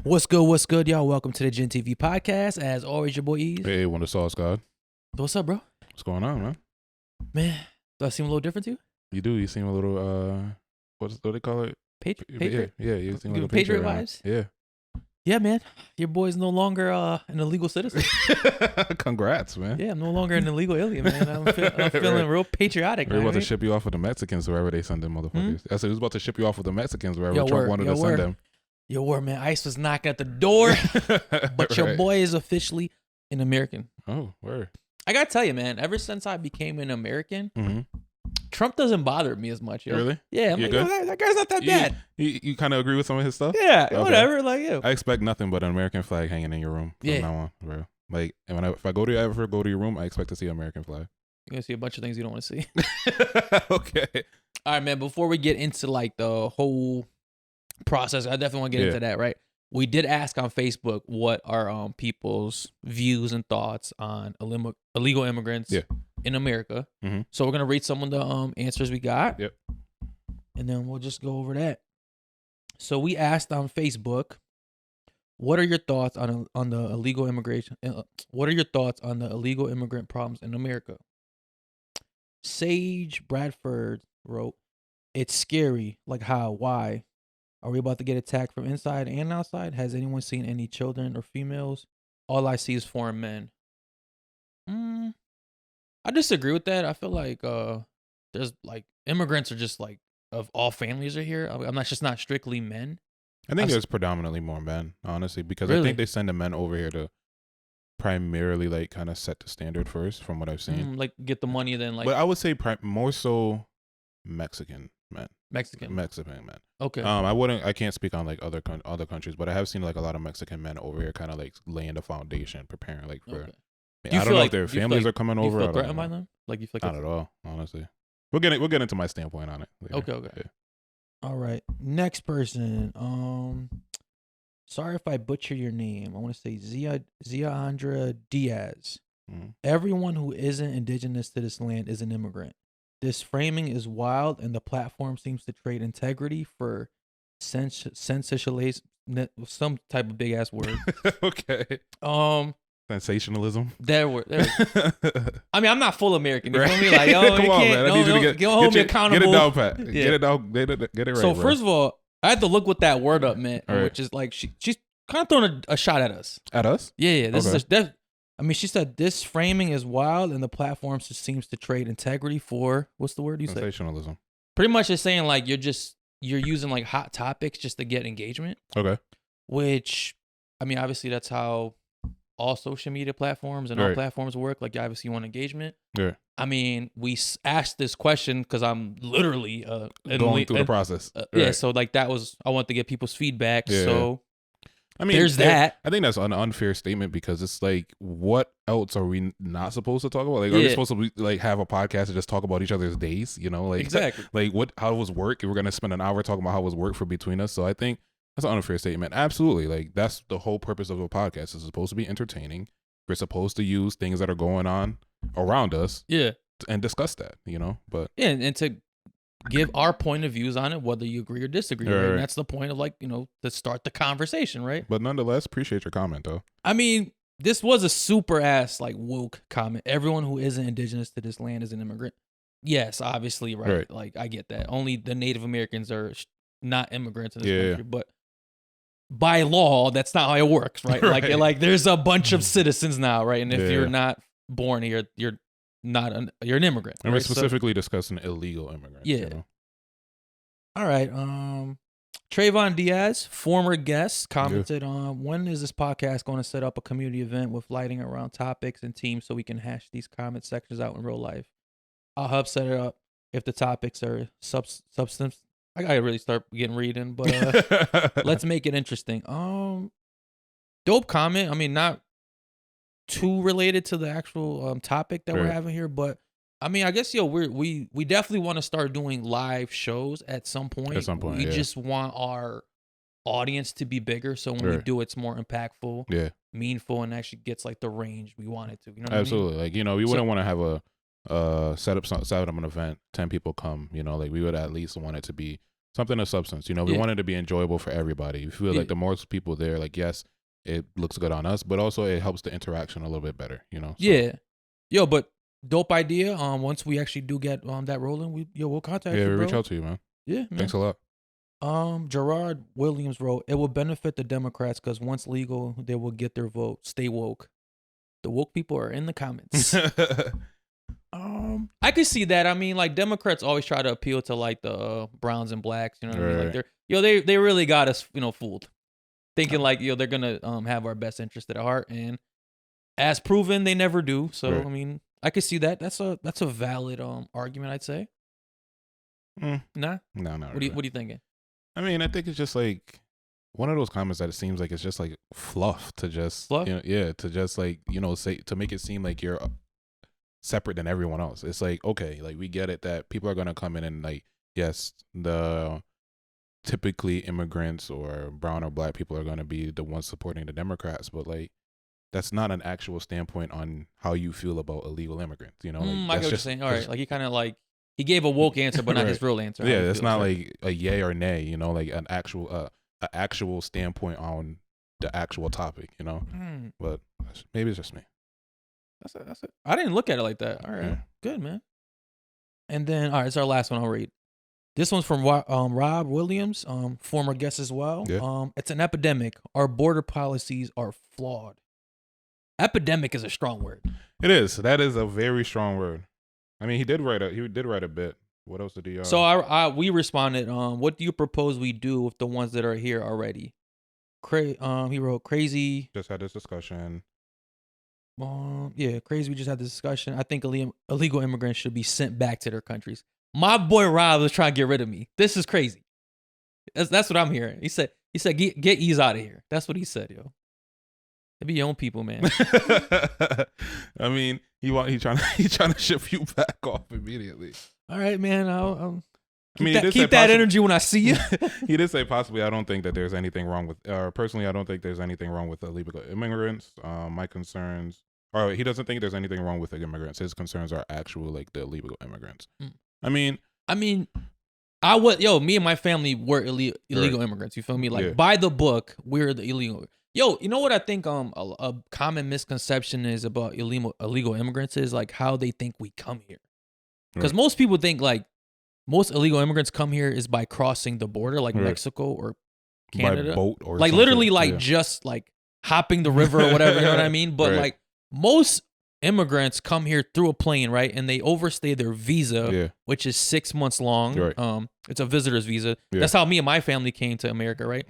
What's good, y'all? Welcome to the Gen TV podcast. As always, your boy Eazy. Hey, Wonder Sauce God. What's up, bro? What's going on, man? Man, do I seem a little different to you? You do. You seem a little, what do they call it? Patriot? Yeah, you seem like a Patriot right vibes? now. Yeah. Yeah, man. Your boy's no longer an illegal citizen. Congrats, man. Yeah, I'm no longer an illegal alien, man. I'm feeling real patriotic. We're about to ship you off with the Mexicans wherever they send them motherfuckers. I said, who's about to ship you off with the Mexicans wherever Trump wanted to send them. Yo, word, man. ICE was knocking at the door, but your boy is officially an American. Oh, word. I gotta tell you, man, ever since I became an American, Trump doesn't bother me as much. Yo. Really? Yeah, I'm like, that guy's not that bad. You kind of agree with some of his stuff? Yeah, okay. Whatever. Like, yo. I expect nothing but an American flag hanging in your room from now on, bro. Like, and if I go to your room, I expect to see an American flag. You're gonna see a bunch of things you don't want to see. Okay. All right, man. Before we get into like the whole process, I definitely want to get into that, right? We did ask on Facebook what are people's views and thoughts on illegal immigrants in America. So we're gonna read some of the answers we got. Yep. And then we'll just go over that. So we asked on Facebook, what are your thoughts on the illegal immigration? What are your thoughts on the illegal immigrant problems in America? Sage Bradford wrote, "It's scary. Like how? Why? Are we about to get attacked from inside and outside? Has anyone seen any children or females? All I see is foreign men." I disagree with that. I feel like there's like immigrants are just like of all families are here. I'm not strictly men. I think there's predominantly more men, honestly, because I think they send the men over here to primarily like kind of set the standard first, from what I've seen. Like get the money, then like. But I would say more so Mexican men. Mexican men. Okay. I can't speak on like other countries, but I have seen like a lot of Mexican men over here, kind of like laying the foundation, preparing like for. Okay. I don't know if their families are coming over. Do you feel threatened by them? Like you feel like not at all, honestly. We'll get into my standpoint on it later. Okay. Yeah. All right. Next person. Sorry if I butcher your name. I want to say Ziandra Diaz. Everyone who isn't indigenous to this land is an immigrant. This framing is wild, and the platform seems to trade integrity for sensationalism. Some type of big ass word. Okay. Sensationalism. There were. I mean, I'm not full American. You feel me? Like, yo, come on, man. I need you to get hold me accountable. Get it down, Pat. Yeah. Get it down. Get it right. So first of all, I had to look what that word up meant, which is like she's kind of throwing a shot at us. At us? Yeah. This is. She said this framing is wild, and the platform seems to trade integrity for what's the word you say? Sensationalism. Pretty much, it's saying like you're using like hot topics just to get engagement. Okay. Which, I mean, obviously that's how all social media platforms and all platforms work. Like, you obviously want engagement. Yeah. I mean, we asked this question because I'm literally going through the process. Yeah. So like I want to get people's feedback. Yeah. So. I mean, there's that. I think that's an unfair statement because it's like, what else are we not supposed to talk about? Like, are we supposed to like have a podcast and just talk about each other's days? You know, like exactly. Like how was work? We're gonna spend an hour talking about how was work for between us. So I think that's an unfair statement. Absolutely, like that's the whole purpose of a podcast. It's supposed to be entertaining. We're supposed to use things that are going on around us. Yeah, and discuss that. You know, but and to give our point of views on it, whether you agree or disagree. Right? And that's the point of like, to start the conversation, right? But nonetheless, appreciate your comment though. I mean, this was a super ass like woke comment. Everyone who isn't indigenous to this land is an immigrant. Yes, obviously, right? Like I get that. Only the Native Americans are not immigrants in this country, but by law, that's not how it works, right? Like there's a bunch of citizens now, right? And if you're not born here, you're an immigrant. And we're specifically discussing illegal immigrants. Yeah. You know? All right. Trayvon Diaz, former guest, commented on when is this podcast going to set up a community event with lighting around topics and teams so we can hash these comment sections out in real life. I'll help set it up if the topics are substance. I gotta really start getting reading, but let's make it interesting. Dope comment. I mean, not too related to the actual topic that we're having here, but I mean, I guess we definitely want to start doing live shows at some point. We just want our audience to be bigger, so when we do, it's more impactful, meaningful, and actually gets like the range we want it to. You know what Absolutely. I mean? Like, we wouldn't want to have a set up an event, 10 people come. Like we would at least want it to be something of substance. You know, we Yeah. want it to be enjoyable for everybody. We feel Yeah. like the more people there, like, yes, it looks good on us, but also it helps the interaction a little bit better, you know? So, Yeah. Yo, but dope idea. Once we actually do get that rolling, we'll contact yeah, you, bro. reach out to you, man. Yeah, man. Thanks a lot. Gerard Williams wrote, it will benefit the Democrats because once legal, they will get their vote. Stay woke. The woke people are in the comments. I could see that. I mean, like Democrats always try to appeal to like the browns and blacks. You know what I mean? Like they really got us, fooled, thinking like they're gonna have our best interest at heart, and as proven, they never do. So Right. I mean, I could see that. That's a valid argument. I'd say. Nah. No, not What really. What are you thinking? I mean, I think it's just like one of those comments that it seems like it's just like fluff to just, Fluff? to just like, say, to make it seem like you're separate than everyone else. It's like, okay, like we get it that people are going to come in and like, yes, the typically immigrants or brown or black people are going to be the ones supporting the Democrats, but like, that's not an actual standpoint on how you feel about illegal immigrants, you know? Like, I that's get what you're just saying. All right, like he kind of like he gave a woke answer, but not Right. his real answer. How Yeah, he it's feels, not right? like a yay or nay, you know, like an actual standpoint on the actual topic, you know. But maybe it's just me. That's it. I didn't look at it like that. All right, Yeah. good, man. And then, all right, it's our last one. I'll read. This one's from Rob Williams, former guest as well. Yeah. It's an epidemic. Our border policies are flawed. Epidemic is a strong word. It is. That is a very strong word. I mean, he did write a bit. What else did he? So we responded. What do you propose we do with the ones that are here already? He wrote crazy. Just had this discussion. Yeah, crazy. We just had this discussion. I think illegal immigrants should be sent back to their countries. My boy Rob was trying to get rid of me. This is crazy. That's what I'm hearing. He said get Eazy out of here. That's what he said, yo. It be your own people, man. I mean, he trying to ship you back off immediately. All right, man. I'll keep that energy when I see you. He did say possibly. I don't think that there's anything wrong with. Personally, I don't think there's anything wrong with illegal immigrants. My concerns. Or he doesn't think there's anything wrong with the immigrants. His concerns are actual like the illegal immigrants. I mean, me and my family were illegal immigrants. You feel me? Like by the book, we're the illegal. Yo, you know what I think? A common misconception is about illegal immigrants is like how they think we come here. Because most people think like most illegal immigrants come here is by crossing the border, like Mexico or Canada, by boat or like something. literally like just like hopping the river or whatever. You know what I mean? But like most immigrants come here through a plane, right? And they overstay their visa, which is 6 months long. It's a visitor's visa. That's how me and my family came to America, right?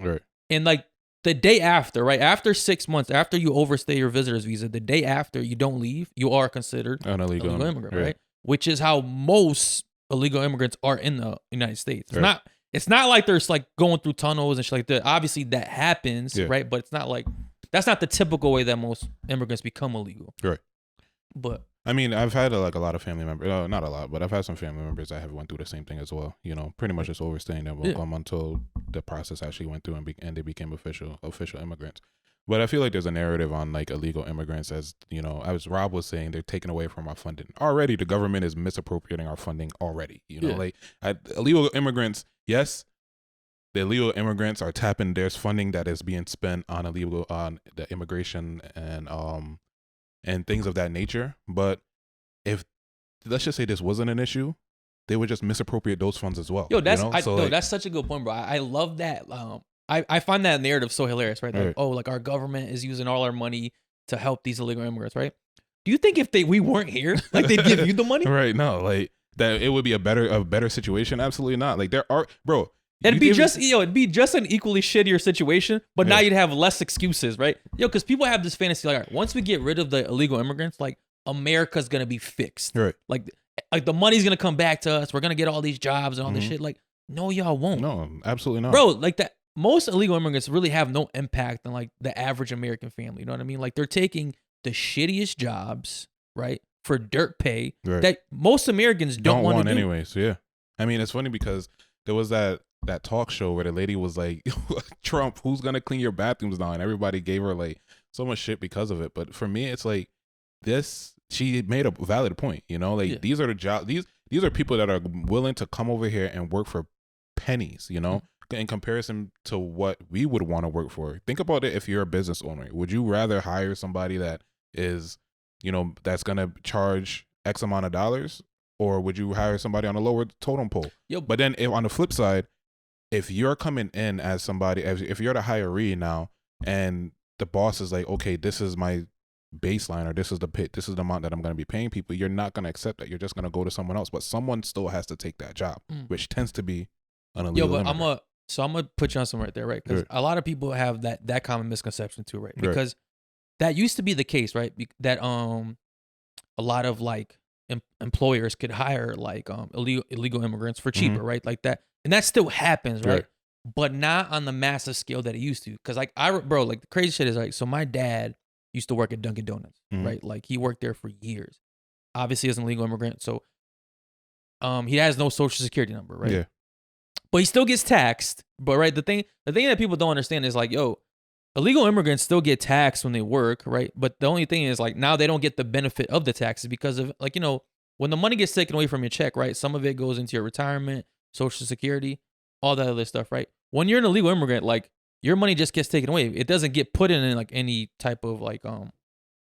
And like the day after, right? After 6 months, after you overstay your visitor's visa, the day after you don't leave, you are considered an illegal immigrant, right? Which is how most illegal immigrants are in the United States. It's not like there's like going through tunnels and shit like that. Obviously that happens, right? But it's not like that's not the typical way that most immigrants become illegal. Right. But I mean, I've had a lot of family members, not a lot, but I've had some family members that have went through the same thing as well. You know, pretty much just overstaying their welcome until the process actually went through and they became official immigrants. But I feel like there's a narrative on like illegal immigrants as, you know, as Rob was saying, they're taking away from our funding. Already, the government is misappropriating our funding already. You know, like illegal immigrants, yes, the illegal immigrants are tapping, there's funding that is being spent on the immigration and things of that nature. But if, let's just say this wasn't an issue, they would just misappropriate those funds as well. Yo, that's such a good point, bro. I love that. I find that narrative so hilarious, right? Like, like our government is using all our money to help these illegal immigrants, right? Do you think if we weren't here, like they'd give you the money? Right, no, like that it would be a better situation? Absolutely not. Like there are, bro. It'd be just an equally shittier situation, but now you'd have less excuses, right? Yo, because people have this fantasy like, all right, once we get rid of the illegal immigrants, like America's gonna be fixed, right? Like the money's gonna come back to us. We're gonna get all these jobs and all this shit. Like, no, y'all won't. No, absolutely not, bro. Like that. Most illegal immigrants really have no impact on like the average American family. You know what I mean? Like they're taking the shittiest jobs, right, for dirt pay that most Americans don't want to do. Anyway. So yeah, I mean it's funny because there was that talk show where the lady was like, Trump, who's gonna clean your bathrooms now? And everybody gave her like so much shit because of it. But for me, it's like she made a valid point. You know, like these are the jobs. These are people that are willing to come over here and work for pennies, you know, in comparison to what we would want to work for. Think about it. If you're a business owner, would you rather hire somebody that is, you know, that's going to charge X amount of dollars, or would you hire somebody on a lower totem pole? But then on the flip side, if you're coming in as somebody, if you're the hiree now, and the boss is like, okay, this is my baseline, or this is the amount that I'm going to be paying people, you're not going to accept that. You're just going to go to someone else, but someone still has to take that job, which tends to be an illegal immigrant. I'm gonna put you on some right there, right? Because a lot of people have that common misconception too, right? Because that used to be the case, right? That a lot of like employers could hire like illegal immigrants for cheaper, right? Like that, and that still happens, right? But not on the massive scale that it used to. Because like bro, like the crazy shit is like, so my dad used to work at Dunkin' Donuts, right? Like he worked there for years. Obviously, as an illegal immigrant, so he has no social security number, right? Yeah. But he still gets taxed. But right, the thing that people don't understand is like, yo, illegal immigrants still get taxed when they work, right? But the only thing is like now they don't get the benefit of the taxes because of like, you know, when the money gets taken away from your check, right? Some of it goes into your retirement, social security, all that other stuff, right? When you're an illegal immigrant, like your money just gets taken away. It doesn't get put in like any type of like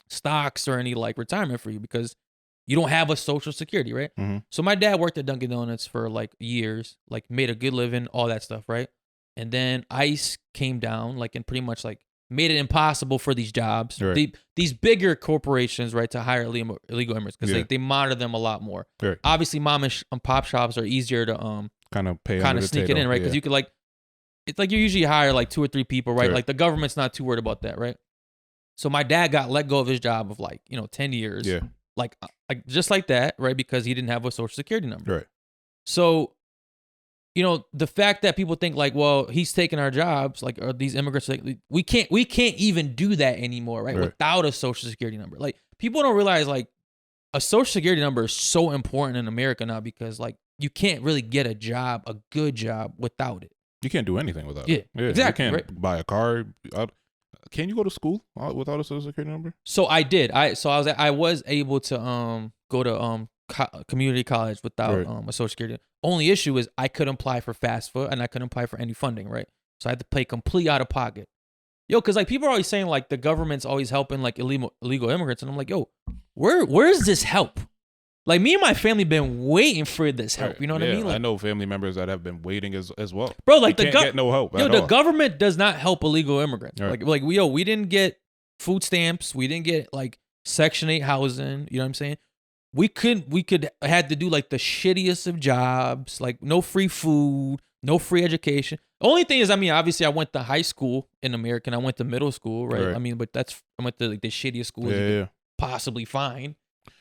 stocks or any like retirement for you because you don't have a social security, right? So my dad worked at Dunkin' Donuts for like years, like made a good living, all that stuff, right? And then ICE came down, like, and pretty much like made it impossible for these jobs, these bigger corporations, right, to hire illegal immigrants because like they monitor them a lot more. Obviously, mom and pop shops are easier to kind of sneak it in, right? Because you could like, it's like you usually hire like 2 or 3 people, right? Like the government's not too worried about that, right? So my dad got let go of his job of like, you know, 10 years. Like just like that, right? Because he didn't have a social security number. So, you know, the fact that people think like, well, he's taking our jobs, like, are these immigrants, like, we can't even do that anymore, right? Without a social security number. Like people don't realize like a social security number is so important in America now because like you can't really get a job, a good job without it. You can't do anything without it. Yeah, exactly. You can't buy a car. Can you go to school without a social security number? So I did. I was able to go to community college without a social security. Only issue is I couldn't apply for FAFSA and I couldn't apply for any funding, right? So I had to pay complete out of pocket. Yo, because like people are always saying like the government's always helping like illegal immigrants, and I'm like, yo, where's this help? Like me and my family been waiting for this help. You know what I mean? Like, I know family members that have been waiting as well. Bro, like they can't get no help. Yo, the government does not help illegal immigrants. Like we didn't get food stamps. We didn't get like Section 8 housing. You know what I'm saying? We had to do like the shittiest of jobs. Like no free food, no free education. Only thing is, I mean, obviously I went to high school in America and I went to middle school, right? I mean, but I went to like the shittiest schools you could possibly find.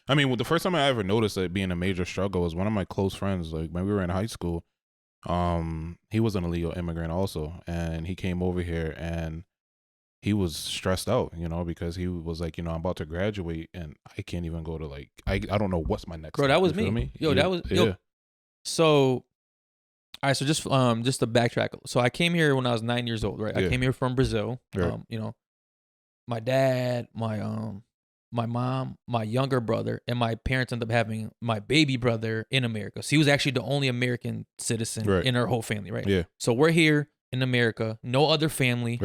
I mean, the first time I ever noticed it being a major struggle was one of my close friends. Like when we were in high school, he was an illegal immigrant also, and he came over here and he was stressed out, you know, because he was like, you know, I'm about to graduate and I can't even go to like I don't know what's my next. Bro, that was me. Yo, that was yo. So, all right, so just to backtrack. So I came here when I was 9 years old, right? I came here from Brazil. You know, my dad, my mom, my younger brother, and my parents ended up having my baby brother in America. So he was actually the only American citizen in our whole family, right? So we're here in America, no other family.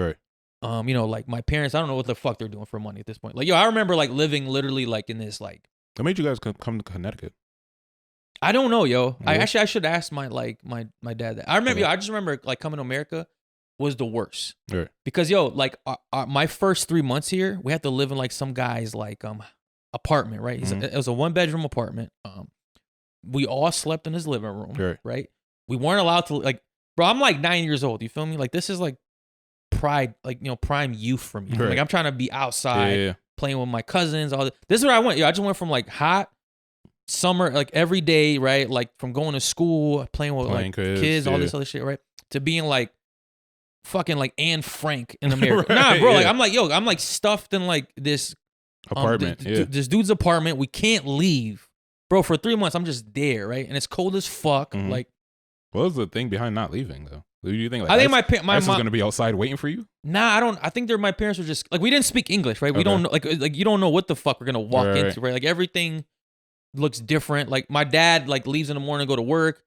You know, like my parents, I don't know what the fuck they're doing for money at this point. Like, yo, I remember like living literally like in this like. What made you guys come to Connecticut? I don't know, yo. I should ask my dad that. I remember, I just remember like coming to America was the worst. Because yo, like my first 3 months here, we had to live in like some guy's like apartment, right? It was a 1-bedroom apartment. We all slept in his living room, right? We weren't allowed to like, bro, I'm like 9 years old. You feel me? Like this is like prime youth for me. Like I'm trying to be outside, playing with my cousins. All this is where I went. Yo, I just went from like hot summer, like every day, right? Like from going to school, playing with like kids, all this other shit, right? To being like fucking like Anne Frank in America. Nah, bro, like I'm like, yo, I'm like stuffed in like this apartment. This dude's apartment. We can't leave. Bro, for 3 months, I'm just there, right? And it's cold as fuck. Like, what was the thing behind not leaving though? Do you think like I think my ICE is gonna be outside waiting for you? Nah, I don't. I think my parents were just like, we didn't speak English, right? We don't know, like you don't know what the fuck we're gonna walk into, right? Like everything looks different. Like my dad like leaves in the morning to go to work.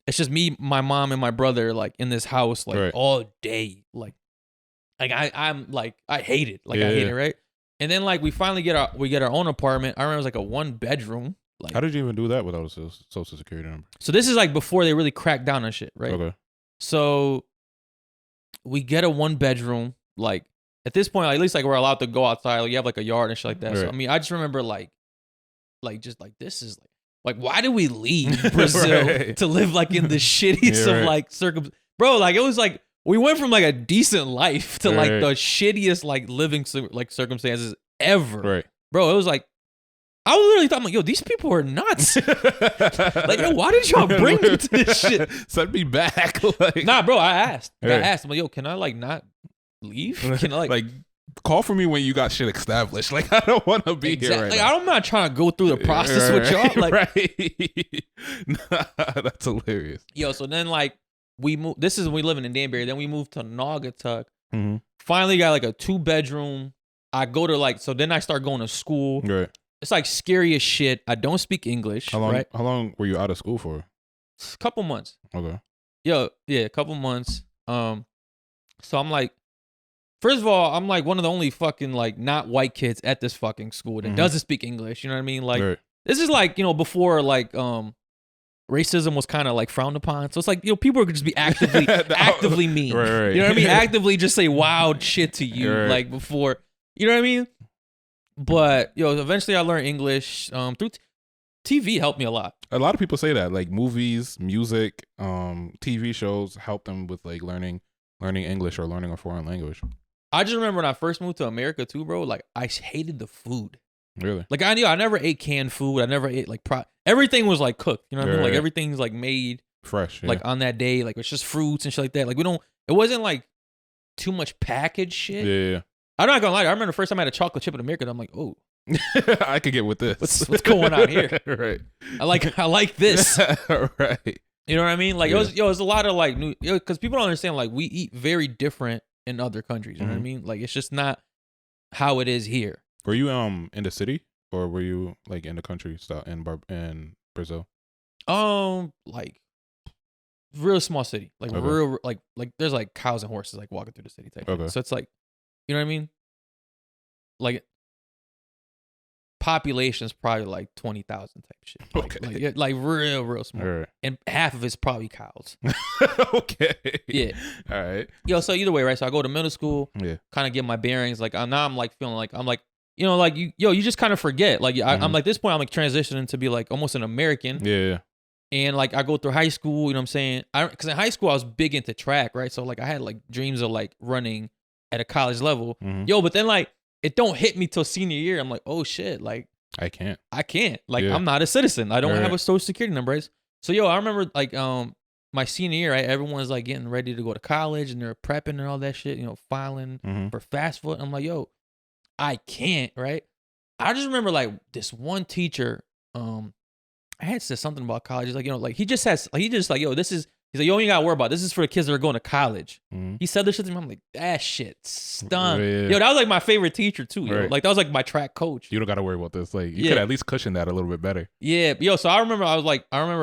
it's just me, my mom, and my brother like in this house like all day. Like I'm like I hate it. Like I hate it, right? And then like we finally get our own apartment. I remember it was like a 1-bedroom. Like, how did you even do that without a social security number? So this is like before they really cracked down on shit, right? Okay. So we get a 1-bedroom. Like at this point, like, at least like we're allowed to go outside. Like you have like a yard and shit like that. Right. So I mean, I just remember like just like this is like why did we leave Brazil to live like in the shittiest of like bro? Like it was like we went from like a decent life to like the shittiest like living like circumstances ever, right? Bro, it was like. I was literally thought, I'm like, yo, these people are nuts. Like, yo, why did y'all bring me to this shit? Send me back. Like, nah, bro, I asked. I asked. I'm like, yo, can I like not leave? Can I like call for me when you got shit established? Like, I don't want to be here right like, now. I'm not trying to go through the process with y'all. Like, Nah, that's hilarious. Yo, so then like we moved. This is when we living in Danbury. Then we moved to Naugatuck. Mm-hmm. Finally got like a 2-bedroom. I go to like, so then I start going to school. Right. It's like scary as shit. I don't speak English. How long? Right? How long were you out of school for? A couple months. Okay. Yo, yeah, a couple months. So I'm like, first of all, I'm like one of the only fucking like not white kids at this fucking school that doesn't speak English. You know what I mean? Like this is like, you know, before like racism was kind of like frowned upon. So it's like, you know, people could just be actively mean. Right. You know what I mean? Actively just say wild shit to you like before. You know what I mean? But yo, eventually I learned English through TV. Helped me a lot. A lot of people say that, like movies, music, TV shows help them with like learning English or learning a foreign language. I just remember when I first moved to America too, bro. Like I hated the food. Really? Like I never ate canned food. I never ate like everything was like cooked. You know what I mean? Like everything's like made fresh. Yeah. Like on that day, like it's just fruits and shit like that. Like it wasn't like too much packaged shit. Yeah. I'm not gonna lie. I remember the first time I had a chocolate chip in America. I'm like, oh, I could get with this. What's going on here? Right. I like this. Right. You know what I mean? Like it was a lot of like new, because people don't understand. Like we eat very different in other countries. You know what I mean? Like it's just not how it is here. Were you in the city or were you like in the country style in Brazil? Like real small city. Like real like there's like cows and horses like walking through the city type. Okay. So it's like, you know what I mean? Like population's probably like 20,000 type shit. Like, like real small. Right. And half of it's probably cows. Okay. Yeah. All right. Yo, so either way, right? So I go to middle school. Yeah. Kind of get my bearings. Like now I'm like feeling like I'm like, you know, like you just kind of forget. Like I'm like this point I'm like transitioning to be like almost an American. Yeah. And like I go through high school, you know what I'm saying? Because in high school I was big into track, right? So like I had like dreams of like running at a college level. Yo, but then like it don't hit me till senior year. I'm like, oh shit, like I can't. Like I'm not a citizen. I don't have a social security number. Right? So yo, I remember like my senior year, right? Everyone's like getting ready to go to college and they're prepping and all that shit, you know, filing for FAFSA. I'm like, yo, I can't, right? I just remember like this one teacher, I had said something about college. He's like, you know, like he just like, yo, this is, he's like, yo, you ain't gotta worry about it. This is for the kids that are going to college. He said this shit to me. I'm like, that shit stunk. Yo, that was like my favorite teacher too. Yo. Like that was like my track coach. You don't gotta worry about this. Like you could at least cushion that a little bit better. Yeah, yo. So I remember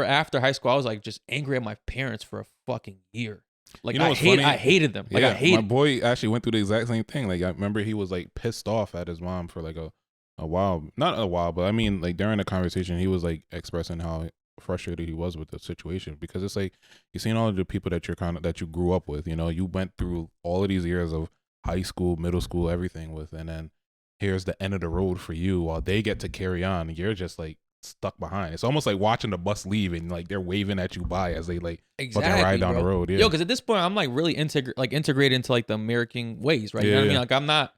after high school, I was like just angry at my parents for a fucking year. Like, you know, I hated them. Like, my boy actually went through the exact same thing. Like, I remember he was like pissed off at his mom for like a while. Not a while, but I mean, like during the conversation, he was like expressing how frustrated he was with the situation, because it's like you've seen all of the people that that you grew up with. You know, you went through all of these years of high school, middle school, everything with, and then here's the end of the road for you while they get to carry on. And you're just like stuck behind. It's almost like watching the bus leave and like they're waving at you by as they like fucking ride down the road. Yeah. Yo, because at this point I'm like really integrated into like the American ways, right? You know what I mean? Like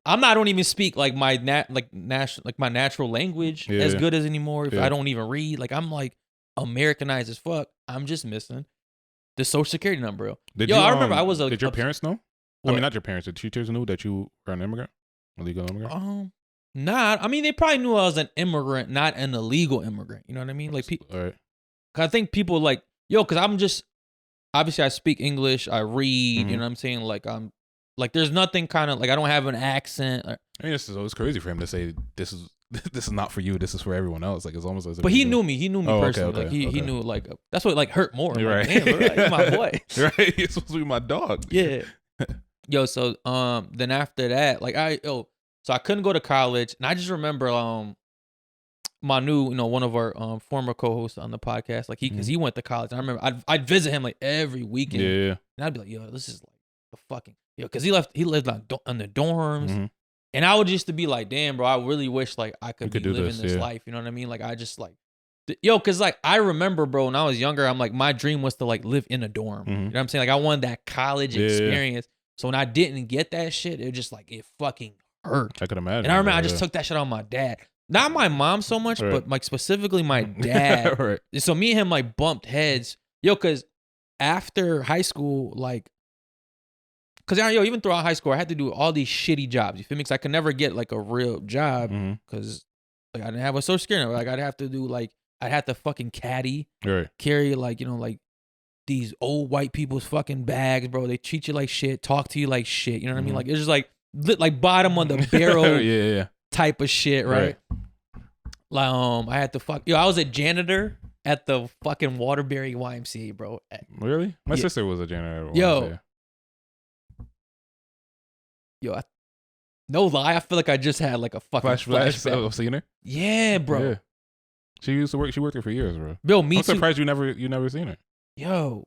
I don't even speak like my natural language as good as anymore. If I don't even read, like I'm like Americanized as fuck. I'm just missing the social security number. I remember I was did your parents know? What? I mean, not your parents. The teachers knew that you were an immigrant, illegal immigrant. Nah, I mean they probably knew I was an immigrant, not an illegal immigrant. You know what I mean? Like all right. I think people like, yo, because I'm just obviously I speak English, I read. You know what I'm saying? Like like there's nothing kind of like I don't have an accent. I mean, it's crazy for him to say this is this is not for you. This is for everyone else. Like it's almost as if But he knew me. He knew me Oh, okay, personally. okay, Like he okay. knew like that's what like hurt more. I'm You're like, right. damn, bro, like, you're my boy. Right. You're supposed to be my dog. Yeah. Yo, so then after that, like so I couldn't go to college, and I just remember my new, one of our former co-hosts on the podcast, like because he went to college. And I remember I'd visit him like every weekend. Yeah. And I'd be like, yo, this is like the fucking because he lived on the dorms. Mm-hmm. And I would just to be like, damn, bro, I really wish like I could be do living this yeah. life. You know what I mean? Like I just like because like I remember, bro, when I was younger, I'm like my dream was to like live in a dorm. You know what I'm saying? Like I wanted that college experience. So when I didn't get that shit, it just like it fucking hurt. I could imagine. And I remember I just took that shit on my dad. Not my mom so much, but like specifically my dad. Right. So me and him like bumped heads. Yo, cause after high school, like, cause even throughout high school, I had to do all these shitty jobs. You feel me? Cause I could never get like a real job because like I didn't have a social security number. Like I'd have to do like I'd have to fucking caddy, carry like like these old white people's fucking bags, bro. They treat you like shit, talk to you like shit. You know what I mean? Like it's just like bottom of the barrel type of shit, right? Like I had to I was a janitor at the fucking Waterbury YMCA, bro. Really? My sister was a janitor at YMCA. No lie, I feel like I just had like a fucking flashback. I've seen her. Yeah, bro. Yeah. She used to work. She worked there for years, bro. Yo, me I'm surprised you never seen her. Yo,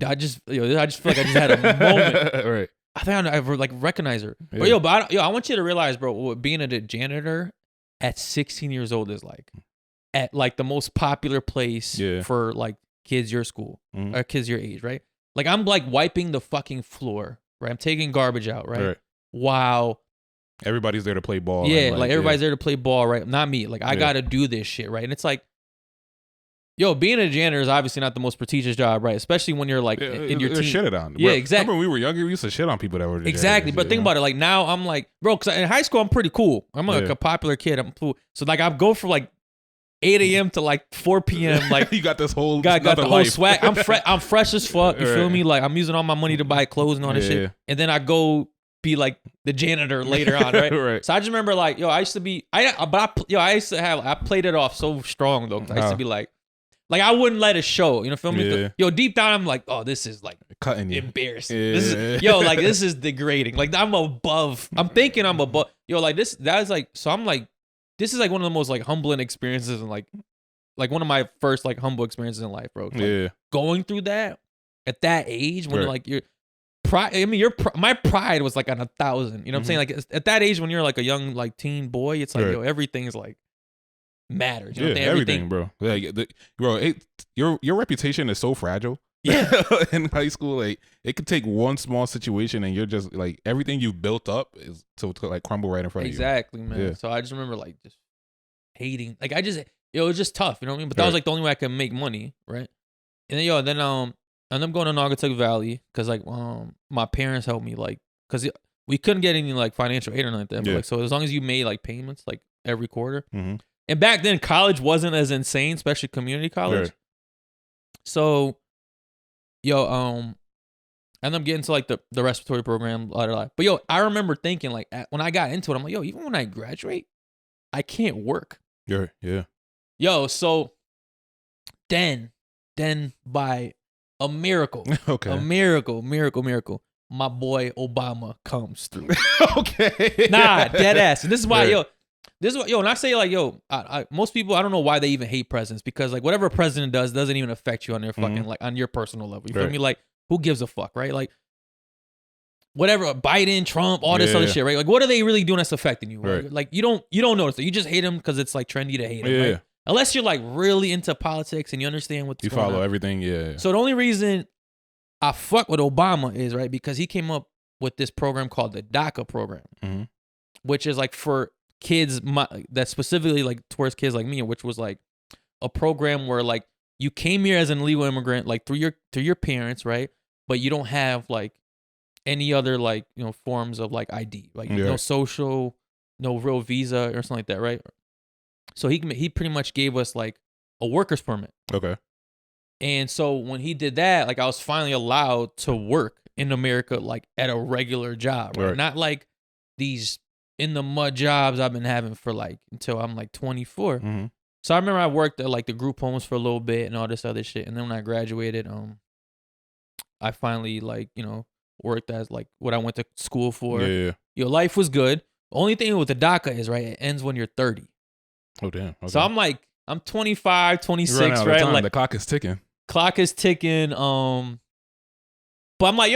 I just feel like I just had a moment. Right. I think I like recognize her. Yeah. But I want you to realize, bro, what being a janitor at 16 years old is like at like the most popular place for like kids your school or kids your age, right? Like I'm like wiping the fucking floor, right? I'm taking garbage out, right? Wow. Everybody's there to play ball. Yeah, like everybody's there to play ball, right? Not me. Like I got to do this shit, right? And it's like, yo, being a janitor is obviously not the most prestigious job, right? Especially when you're like in your team. Shit it on. Yeah, exactly. Remember when we were younger, we used to shit on people that were exactly. But think about it. Like now, I'm like, bro, because in high school I'm pretty cool. I'm like a popular kid. I'm cool. So like I go for like 8 a.m. to like 4 p.m. Like you got this whole got the whole swag. I'm fresh as fuck. You feel me? Like I'm using all my money to buy clothes and all this shit. And then I go be like the janitor later on, right? So I just remember like, yo, I used to be, I played it off so strong though. I used to be like I wouldn't let it show, feel me? Yeah. Yo, deep down I'm like, oh, this is like cutting you. Embarrassing. Yeah. This is like this is degrading. Like I'm above. I'm thinking I'm above. Yo, like that's like, so I'm like, this is like one of the most like humbling experiences and like one of my first like humble experiences in life, bro. Like, going through that at that age when like you're pride. I mean, my pride was like on 1,000. You know what I'm saying? Like at that age when you're like a young like teen boy, it's like yo, everything's like matters. You know everything, bro. Like, your reputation is so fragile. Yeah, in high school, like it could take one small situation and you're just like everything you've built up is to like crumble right in front of you. Exactly, man. Yeah. So I just remember like just hating. Like it was just tough. You know what I mean? But that was like the only way I could make money, right? And then I ended up going to Naugatuck Valley because like my parents helped me like because we couldn't get any like financial aid or nothing. But like so as long as you made like payments like every quarter. And back then college wasn't as insane, especially community college. So I ended up getting to like the respiratory program, blah, blah, blah. But yo, I remember thinking like when I got into it, I'm like, yo, even when I graduate, I can't work. Yeah. Yo, so then by a miracle, a miracle, my boy Obama comes through. Okay. Nah, dead ass. And this is why, yo, and I say like, yo, most people, I don't know why they even hate presidents because like whatever a president does doesn't even affect you on their fucking like on your personal level. You feel me? Like who gives a fuck, right? Like whatever, Biden, Trump, all this other shit, right? Like what are they really doing that's affecting you? Right? Like you don't notice it. You just hate them because it's like trendy to hate them, right? Unless you're like really into politics and you understand what's going on. You follow everything, So the only reason I fuck with Obama is right because he came up with this program called the DACA program, which is like for kids that specifically like towards kids like me, which was like a program where like you came here as an illegal immigrant like through your parents, right? But you don't have like any other like forms of like ID, like no social, no real visa or something like that, right? So he pretty much gave us like a worker's permit. Okay. And so when he did that, like I was finally allowed to work in America like at a regular job, right? Not like these in the mud jobs I've been having for like until I'm like 24. Mm-hmm. So I remember I worked at like the group homes for a little bit and all this other shit. And then when I graduated, I finally like, worked as like what I went to school for. Yeah. Your life was good. Only thing with the DACA is, right, it ends when you're 30. Oh, damn. Okay. So I'm 25, 26, You're running out of right? time. Like The clock is ticking. clock is ticking. But I'm like,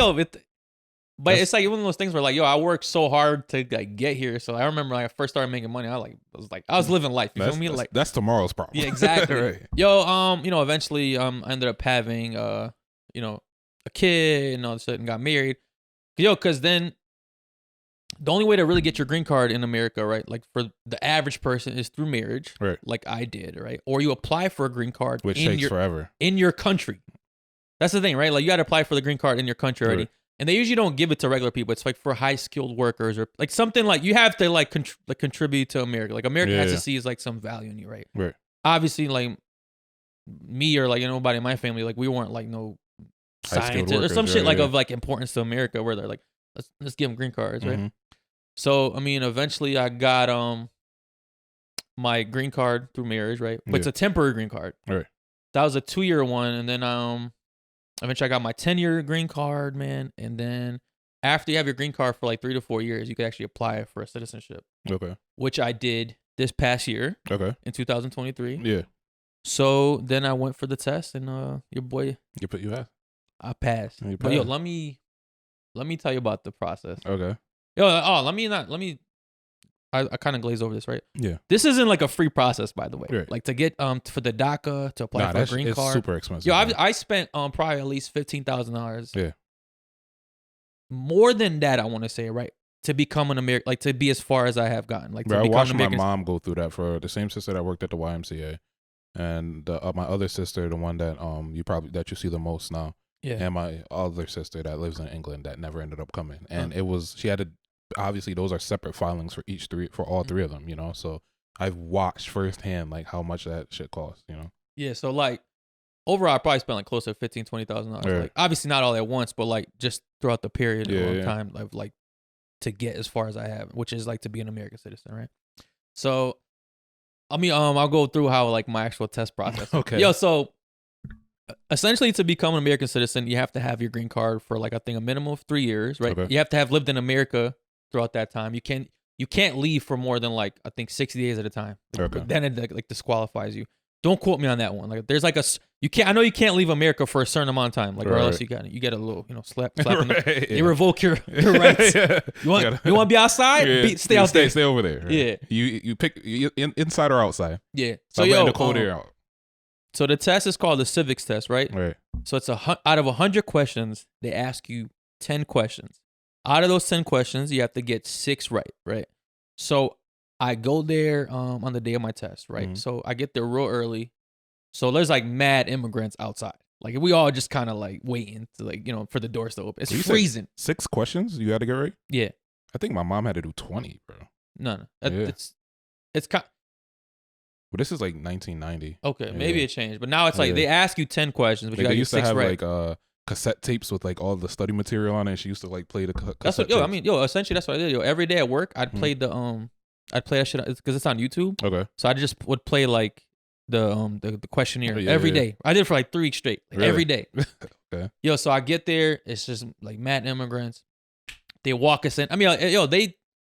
but it's like one of those things where like, I worked so hard to like get here. So I remember when I first started making money, I was living life. You feel me? Like that's tomorrow's problem. yeah, exactly. Right. Eventually, I ended up having a kid and all of a sudden got married. Because then the only way to really get your green card in America, right? Like for the average person is through marriage, Right. like I did, right? Or you apply for a green card, Which takes forever in your country. That's the thing, right? Like you got to apply for the green card in your country already. Right. And they usually don't give it to regular people. It's like for high skilled workers or like something like you have to like contribute to America. Like America has to see is like some value in you, right? Right. Obviously, like me or like nobody in my family, like we weren't like no scientists or some shit like of like importance to America where they're like, let's give them green cards, right? Mm-hmm. So I mean, eventually I got my green card through marriage, right? But it's a temporary green card. Right. That was a 2-year one, and then eventually I got my 10-year green card, man. And then after you have your green card for like 3 to 4 years, you could actually apply for a citizenship. Okay. Which I did this past year. Okay. In 2023. Yeah. So then I went for the test, and your boy, You have. I passed. You But passed. let me tell you about the process. Okay. I kind of glaze over this, right? Yeah. This isn't like a free process, by the way. Right. Like to get for the DACA to apply for a green card. It's super expensive. Yo, I spent probably at least $15,000. Yeah. More than that, I want to say, right? To become an American, like to be as far as I have gotten, like to I become watched an my American. mom go through that for the same sister that worked at the YMCA, and my other sister, the one that you see the most now, Yeah. and my other sister that lives in England that never ended up coming, and she had to. Obviously, those are separate filings for all three of them, So I've watched firsthand like how much that shit costs, Yeah, so like overall, I probably spent like close to $15,000-$20,000. Yeah. Like obviously not all at once, but like just throughout the period of Yeah. time, like to get as far as I have, which is like to be an American citizen, right? So, I mean, I'll go through how like my actual test process. Okay. So essentially, to become an American citizen, you have to have your green card for like I think a minimum of 3 years, right? Okay. You have to have lived in America throughout that time. You can't leave for more than like I think 60 days at a time. Okay. Then it like disqualifies you. Don't quote me on that one. Like there's like I know you can't leave America for a certain amount of time, like or else you get a little slap in they revoke your rights. Yeah. You want to be outside? Yeah. Stay out there. Stay over there. Right? Yeah. You pick inside or outside. Yeah. So So the cold air out. So the test is called the Civics test, right? Right. So it's out of 100 questions, they ask you 10 questions. Out of those 10 questions, you have to get 6 right? So I go there on the day of my test, right? Mm-hmm. So I get there real early. So there's like mad immigrants outside. Like we all just kind of like waiting to like, for the doors to open. It's freezing. 6 questions you had to get right? Yeah. I think my mom had to do 20, bro. No. Yeah. It's kind. Well, this is like 1990. Okay, maybe it changed, but now it's like Yeah. they ask you 10 questions, but Like, you got they to get used to 6 have right. like cassette tapes with like all the study material on it. And she used to like play the cassette That's what, tapes. essentially that's what I did. Every day at work, I'd play I'd play that shit because it's on YouTube. Okay. So I just would play like the questionnaire Oh, yeah, every yeah. day. I did it for like 3 weeks straight, like, Really? every day. Okay. So I get there, it's just like mad immigrants. They walk us in. I mean,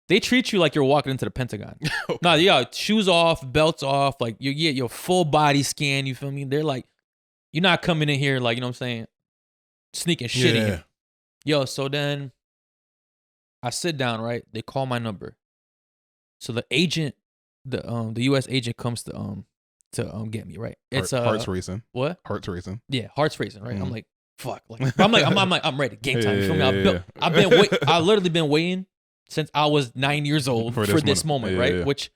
they treat you like you're walking into the Pentagon. No, shoes off, belts off, like you get your full body scan. You feel me? They're like, you're not coming in here like, you know what I'm saying, sneaking shit in you. So then I sit down, right? They call my number. So the agent, the U.S. agent comes to get me, right? It's heart's racing. What? Heart's racing. Yeah, heart's racing, right? Mhm. I'm like, fuck. Like, I'm ready. Game time. You feel me? Yeah. I literally been waiting since I was 9 years old for this moment, Yeah, right? yeah. Which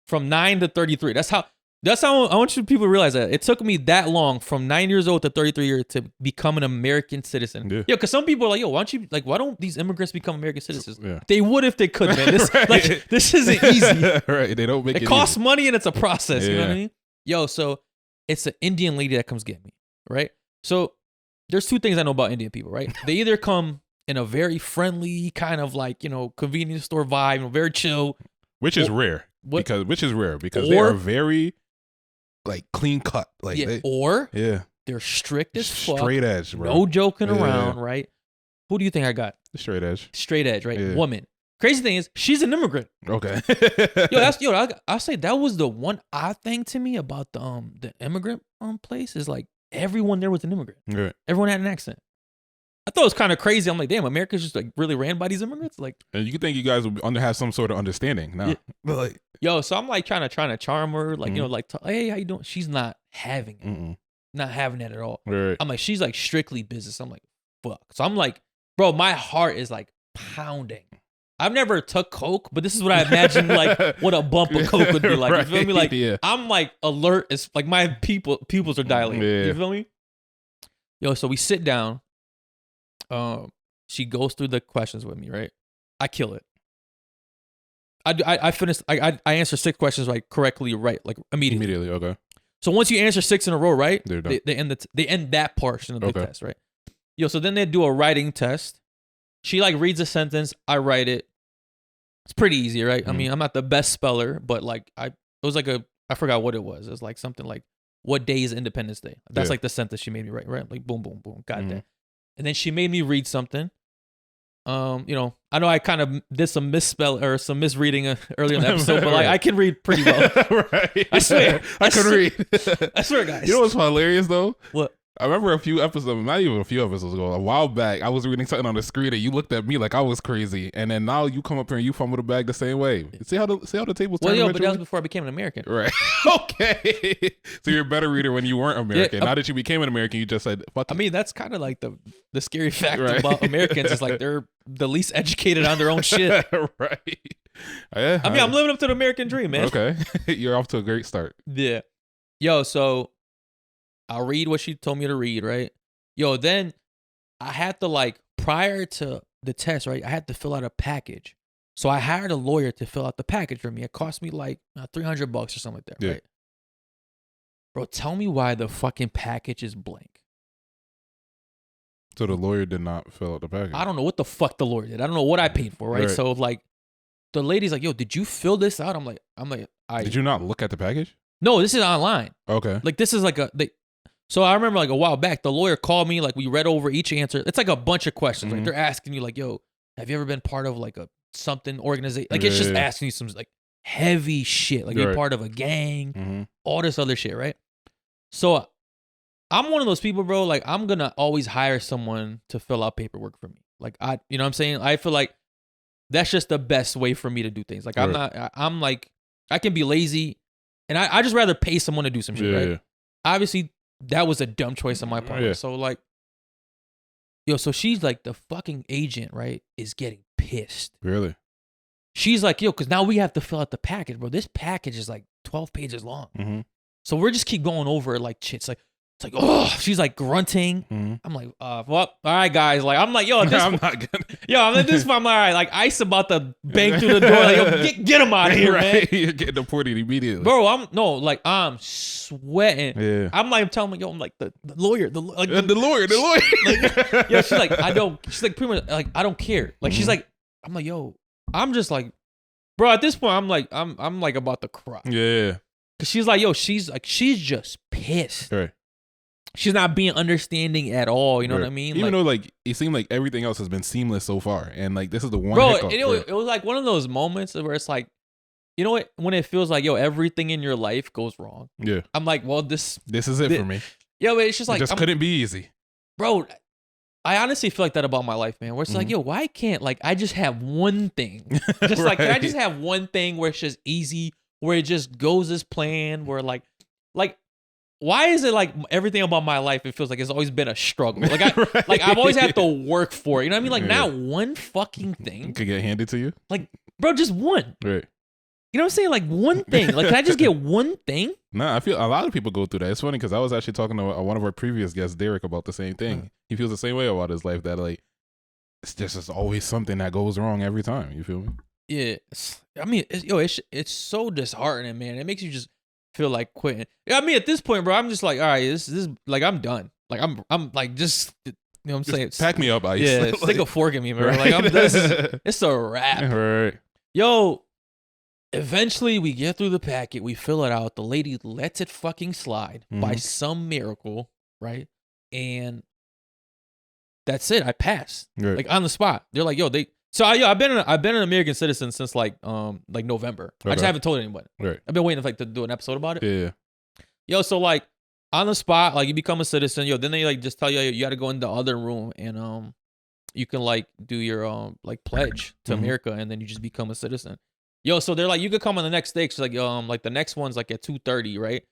from 9 to 33. That's how I want you people to realize that it took me that long from 9 years old to 33 years to become an American citizen. Yeah. Because some people are like, why don't these immigrants become American citizens? Yeah. They would if they could, man. This Right. this isn't easy. Right. They don't make it. It costs easy. money and it's a process. You know what I Yeah. mean? So it's an Indian lady that comes get me, right? So there's 2 things I know about Indian people, right? They either come in a very friendly kind of like, convenience store vibe, very chill. Which is rare. Which is rare because they are very like clean cut. Like they're strict as fuck. Straight edge, bro. No joking around, right? Who do you think I got? Straight edge. Straight edge, right? Yeah. Woman. Crazy thing is, she's an immigrant. Okay. I'll say that was the one odd thing to me about the immigrant place is like everyone there was an immigrant. Right. Everyone had an accent. I thought it was kind of crazy. I'm like, damn, America's just like really ran by these immigrants. Like, and you think you guys would have some sort of understanding now? Yeah. But like, so I'm like trying to charm her, like hey, how you doing? She's not having it, not having it at all. Right. I'm like, she's like strictly business. I'm like, fuck. So I'm like, bro, my heart is like pounding. I've never took coke, but this is what I imagine like what a bump of coke would be like. Right. You feel me? Like I'm like alert. It's like my pupils are dilating. Yeah. You feel me? So we sit down. She goes through the questions with me, right? I kill it. I finished. I answer 6 questions like correctly, right? Like immediately. Immediately, okay. So once you answer 6 in a row, right? They end that portion of the test, right? So then they do a writing test. She like reads a sentence, I write it. It's pretty easy, right? Mm-hmm. I mean, I'm not the best speller, but like it was like I forgot what it was. It was like something like, what day is Independence Day? That's like the sentence she made me write, right? Like boom, boom, boom, got that. And then she made me read something. I know I kind of did some misspell or some misreading earlier in the episode, but like I can read pretty well. Right. I swear. I can read. I swear, guys. You know what's hilarious though? What? I remember a few episodes, not even a few episodes ago, a while back, I was reading something on the screen and you looked at me like I was crazy. And then now you come up here and you fumble the bag the same way. See how the tables turn? Well, but that was before I became an American. Right. Okay. So you're a better reader when you weren't American. Now that you became an American, you just said, fuck it. I mean, that's kind of like the scary fact about Americans is like they're the least educated on their own shit. Right. Yeah, I mean, I'm living up to the American dream, man. Okay. You're off to a great start. Yeah. So I'll read what she told me to read, right? Then I had to like, prior to the test, right? I had to fill out a package. So I hired a lawyer to fill out the package for me. It cost me like $300 or something like that, right? Bro, tell me why the fucking package is blank. So the lawyer did not fill out the package? I don't know what the fuck the lawyer did. I don't know what I paid for, right? So like, the lady's like, did you fill this out? I'm like, did you not look at the package? No, this is online. Okay. Like this is like so I remember like a while back, the lawyer called me, like we read over each answer. It's like a bunch of questions. Like they're asking you like, have you ever been part of like a something organization? Like it's just asking you some like heavy shit. Like you're part of a gang, all this other shit, right? So I'm one of those people, bro, like I'm going to always hire someone to fill out paperwork for me. Like you know what I'm saying? I feel like that's just the best way for me to do things. Like I'm like, I can be lazy and I just rather pay someone to do some shit, right? Yeah. Obviously, that was a dumb choice on my part. Yeah. So like, so she's like the fucking agent, right? Is getting pissed. Really? She's like, because now we have to fill out the package, bro. This package is like 12 pages long. So we're just keep going over like shit. It's like, oh, she's like grunting. I'm like, well, all right, guys. Like, I'm like, at this I'm not gonna. I'm at this point, I'm all right. Like, Ice about to bang through the door. Like, get him out of here, man. You're getting deported immediately, bro. I'm sweating. Yeah. I'm like, telling me, I'm like the lawyer, the lawyer. Like, she's like, she's like pretty much like, I don't care. Like, she's like, I'm like, I'm just like, bro. At this point, I'm like, I'm like about to cry. Yeah. Cause she's like, she's just pissed. Right. She's not being understanding at all. You know what I mean? Even though like it seemed like everything else has been seamless so far, and like this is the one. Bro, it was like one of those moments where it's like, you know what? When it feels like everything in your life goes wrong. Yeah. I'm like, well, this is it for me. But it's just like it couldn't be easy, bro. I honestly feel like that about my life, man. Where it's like, why can't like I just have one thing? Just like, can I just have one thing where it's just easy, where it just goes as planned, where like. Why is it like everything about my life? It feels like it's always been a struggle. Like I've always had to work for it. You know what I mean? Like not one fucking thing could get handed to you. Like, bro, just one. Right. You know what I'm saying? Like one thing. Like, can I just get one thing? No, I feel a lot of people go through that. It's funny because I was actually talking to one of our previous guests, Derek, about the same thing. He feels the same way about his life. That like it's always something that goes wrong every time. You feel me? Yeah. I mean, it's so disheartening, man. It makes you just feel like quitting. I mean, at this point, bro, I'm just like, all right, this like I'm done. Like I'm like just You know what I'm saying? Pack me up, Ice. Yeah, stick a fork in me, man. Like it's a wrap. Right. Yo, eventually we get through the packet, we fill it out. The lady lets it fucking slide by some miracle, right? And that's it. I passed, like on the spot. They're like, yo, I've been an American citizen since like November. I just haven't told anybody. Right. I've been waiting to do an episode about it. Yeah. Yo, so like on the spot, like you become a citizen. Yo, then they like just tell you got to go in the other room and you can like do your like pledge to America, and then you just become a citizen. Yo, so they're like, you could come on the next day. Cause like the next one's like at 2:30, right?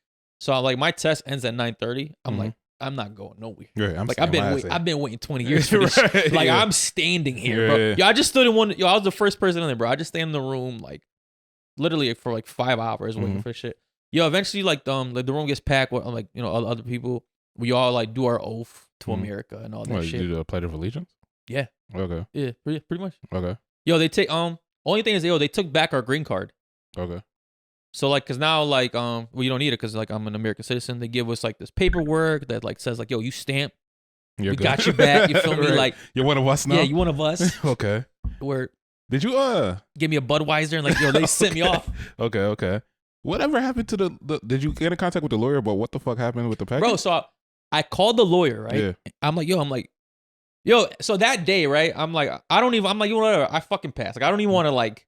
So like my test ends at 9:30. I'm like, I'm not going nowhere. Right, I've been waiting 20 years for this shit. Like I'm standing here, bro. Yo, I just stood in one. Yo, I was the first person in there, bro. I just stand in the room like literally for like 5 hours waiting for shit. Yo, eventually like the room gets packed with like other people. We all like do our oath to America and all that shit. You do the Pledge of Allegiance? Yeah. Okay. Yeah, pretty much. Okay. Yo, they take only thing is they took back our green card. Okay. So like, cause now like well you don't need it because like I'm an American citizen. They give us like this paperwork that like says like, yo, you stamp. We got your back. You feel me? Right. Like you're one of us now. Yeah, you one of us. Okay. Where did you give me a Budweiser and like yo they sent me off. Okay. Whatever happened to the? Did you get in contact with the lawyer about what the fuck happened with the package? Bro, so I called the lawyer, right? Yeah. I'm like, yo, so that day, right? I'm like, you know whatever, I fucking passed. Like I don't even want to like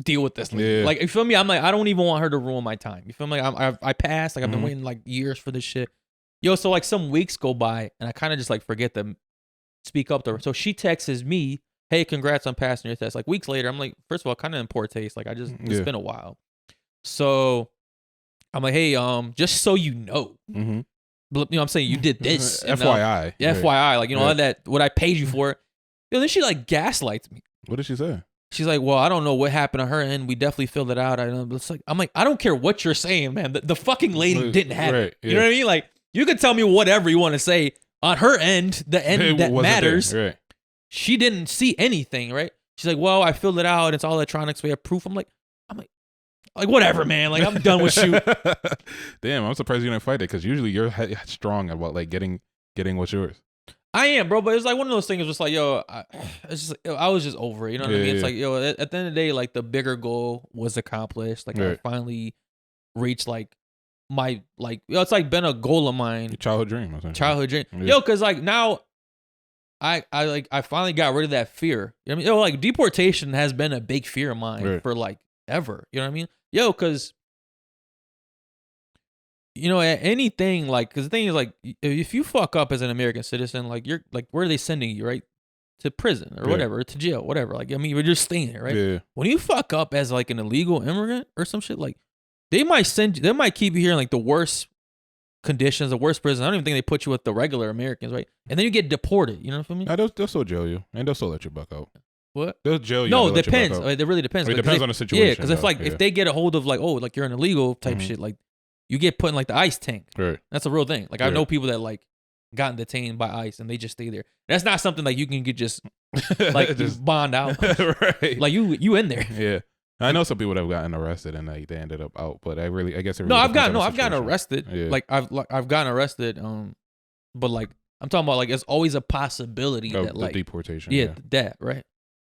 deal with this. Yeah. Like you feel me? I'm like, I don't even want her to ruin my time. You feel me? Like I passed. Like I've been waiting like years for this shit. Yo, so like some weeks go by and I kind of just like forget to speak up to her. So she texts me, hey, congrats on passing your test. Like weeks later, I'm like, first of all, kind of in poor taste. Like it's been a while. So I'm like, hey, just so you know, you know what I'm saying? You did this. And, FYI. FYI. Like, all that, what I paid you for. Yo, then she like gaslights me. What did she say? She's like, well, I don't know what happened to her and we definitely filled it out. I'm like, I don't care what you're saying, man. The fucking lady didn't have it. You know what I mean? Like, you can tell me whatever you want to say. On her end, the end that matters, she didn't see anything, right? She's like, well, I filled it out. It's all electronics. We have proof. I'm like, whatever, man. Like, I'm done with you. Damn, I'm surprised you didn't fight it because usually you're strong about like getting what's yours. I am, bro, but it's like one of those things. Just like, yo, I was just over it. You know what I mean? It's like, yo, at the end of the day, like the bigger goal was accomplished. Like I finally reached like my it's like been a goal of mine. Your childhood dream. Yeah. Yo, because like now, I finally got rid of that fear. You know what I mean? Like deportation has been a big fear of mine for like ever. You know what I mean? Yo, because at anything, like, because the thing is, like, if you fuck up as an American citizen, like, you're, like, where are they sending you, right? To prison or whatever, to jail, whatever. Like, I mean, you're just staying there, right? Yeah. When you fuck up as, like, an illegal immigrant or some shit, like, they might keep you here in, like, the worst conditions, the worst prison. I don't even think they put you with the regular Americans, right? And then you get deported, you know what I mean? No, they'll still jail you, and they'll still let you buck out. What? They'll jail you. No, it depends. It really depends. It depends on the situation. Yeah, because if they get a hold of, like, oh, like, you're an illegal type shit, like, you get put in like the ICE tank. Right. That's a real thing. Like I know people that like gotten detained by ICE and they just stay there. That's not something like you can get just like just bond out. Right. Like you in there. Yeah. I know some people that have gotten arrested and like they ended up out, but I guess it really I've gotten arrested. Yeah. Like I've gotten arrested. But like I'm talking about like it's always a possibility that like deportation. Yeah, that right.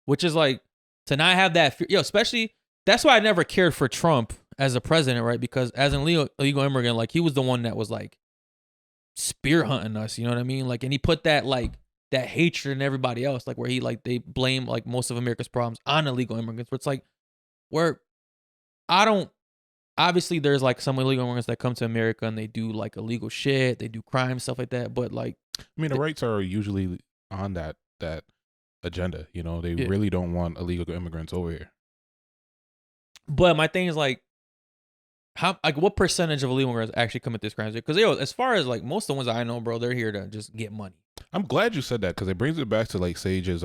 Which is like to not have that fear. Especially that's why I never cared for Trump as a president, right? Because as an illegal immigrant, like he was the one that was like spear hunting us, you know what I mean? Like, and he put that like that hatred in everybody else, like where he like they blame like most of America's problems on illegal immigrants. Where it's like obviously there's like some illegal immigrants that come to America and they do like illegal shit, they do crime, stuff like that. But like, I mean, the rights are usually on that agenda. You know, they really don't want illegal immigrants over here. But my thing is like, what percentage of illegal immigrants actually commit this crimes? Because as far as like most of the ones I know, bro, they're here to just get money. I'm glad you said that because it brings it back to like Sage's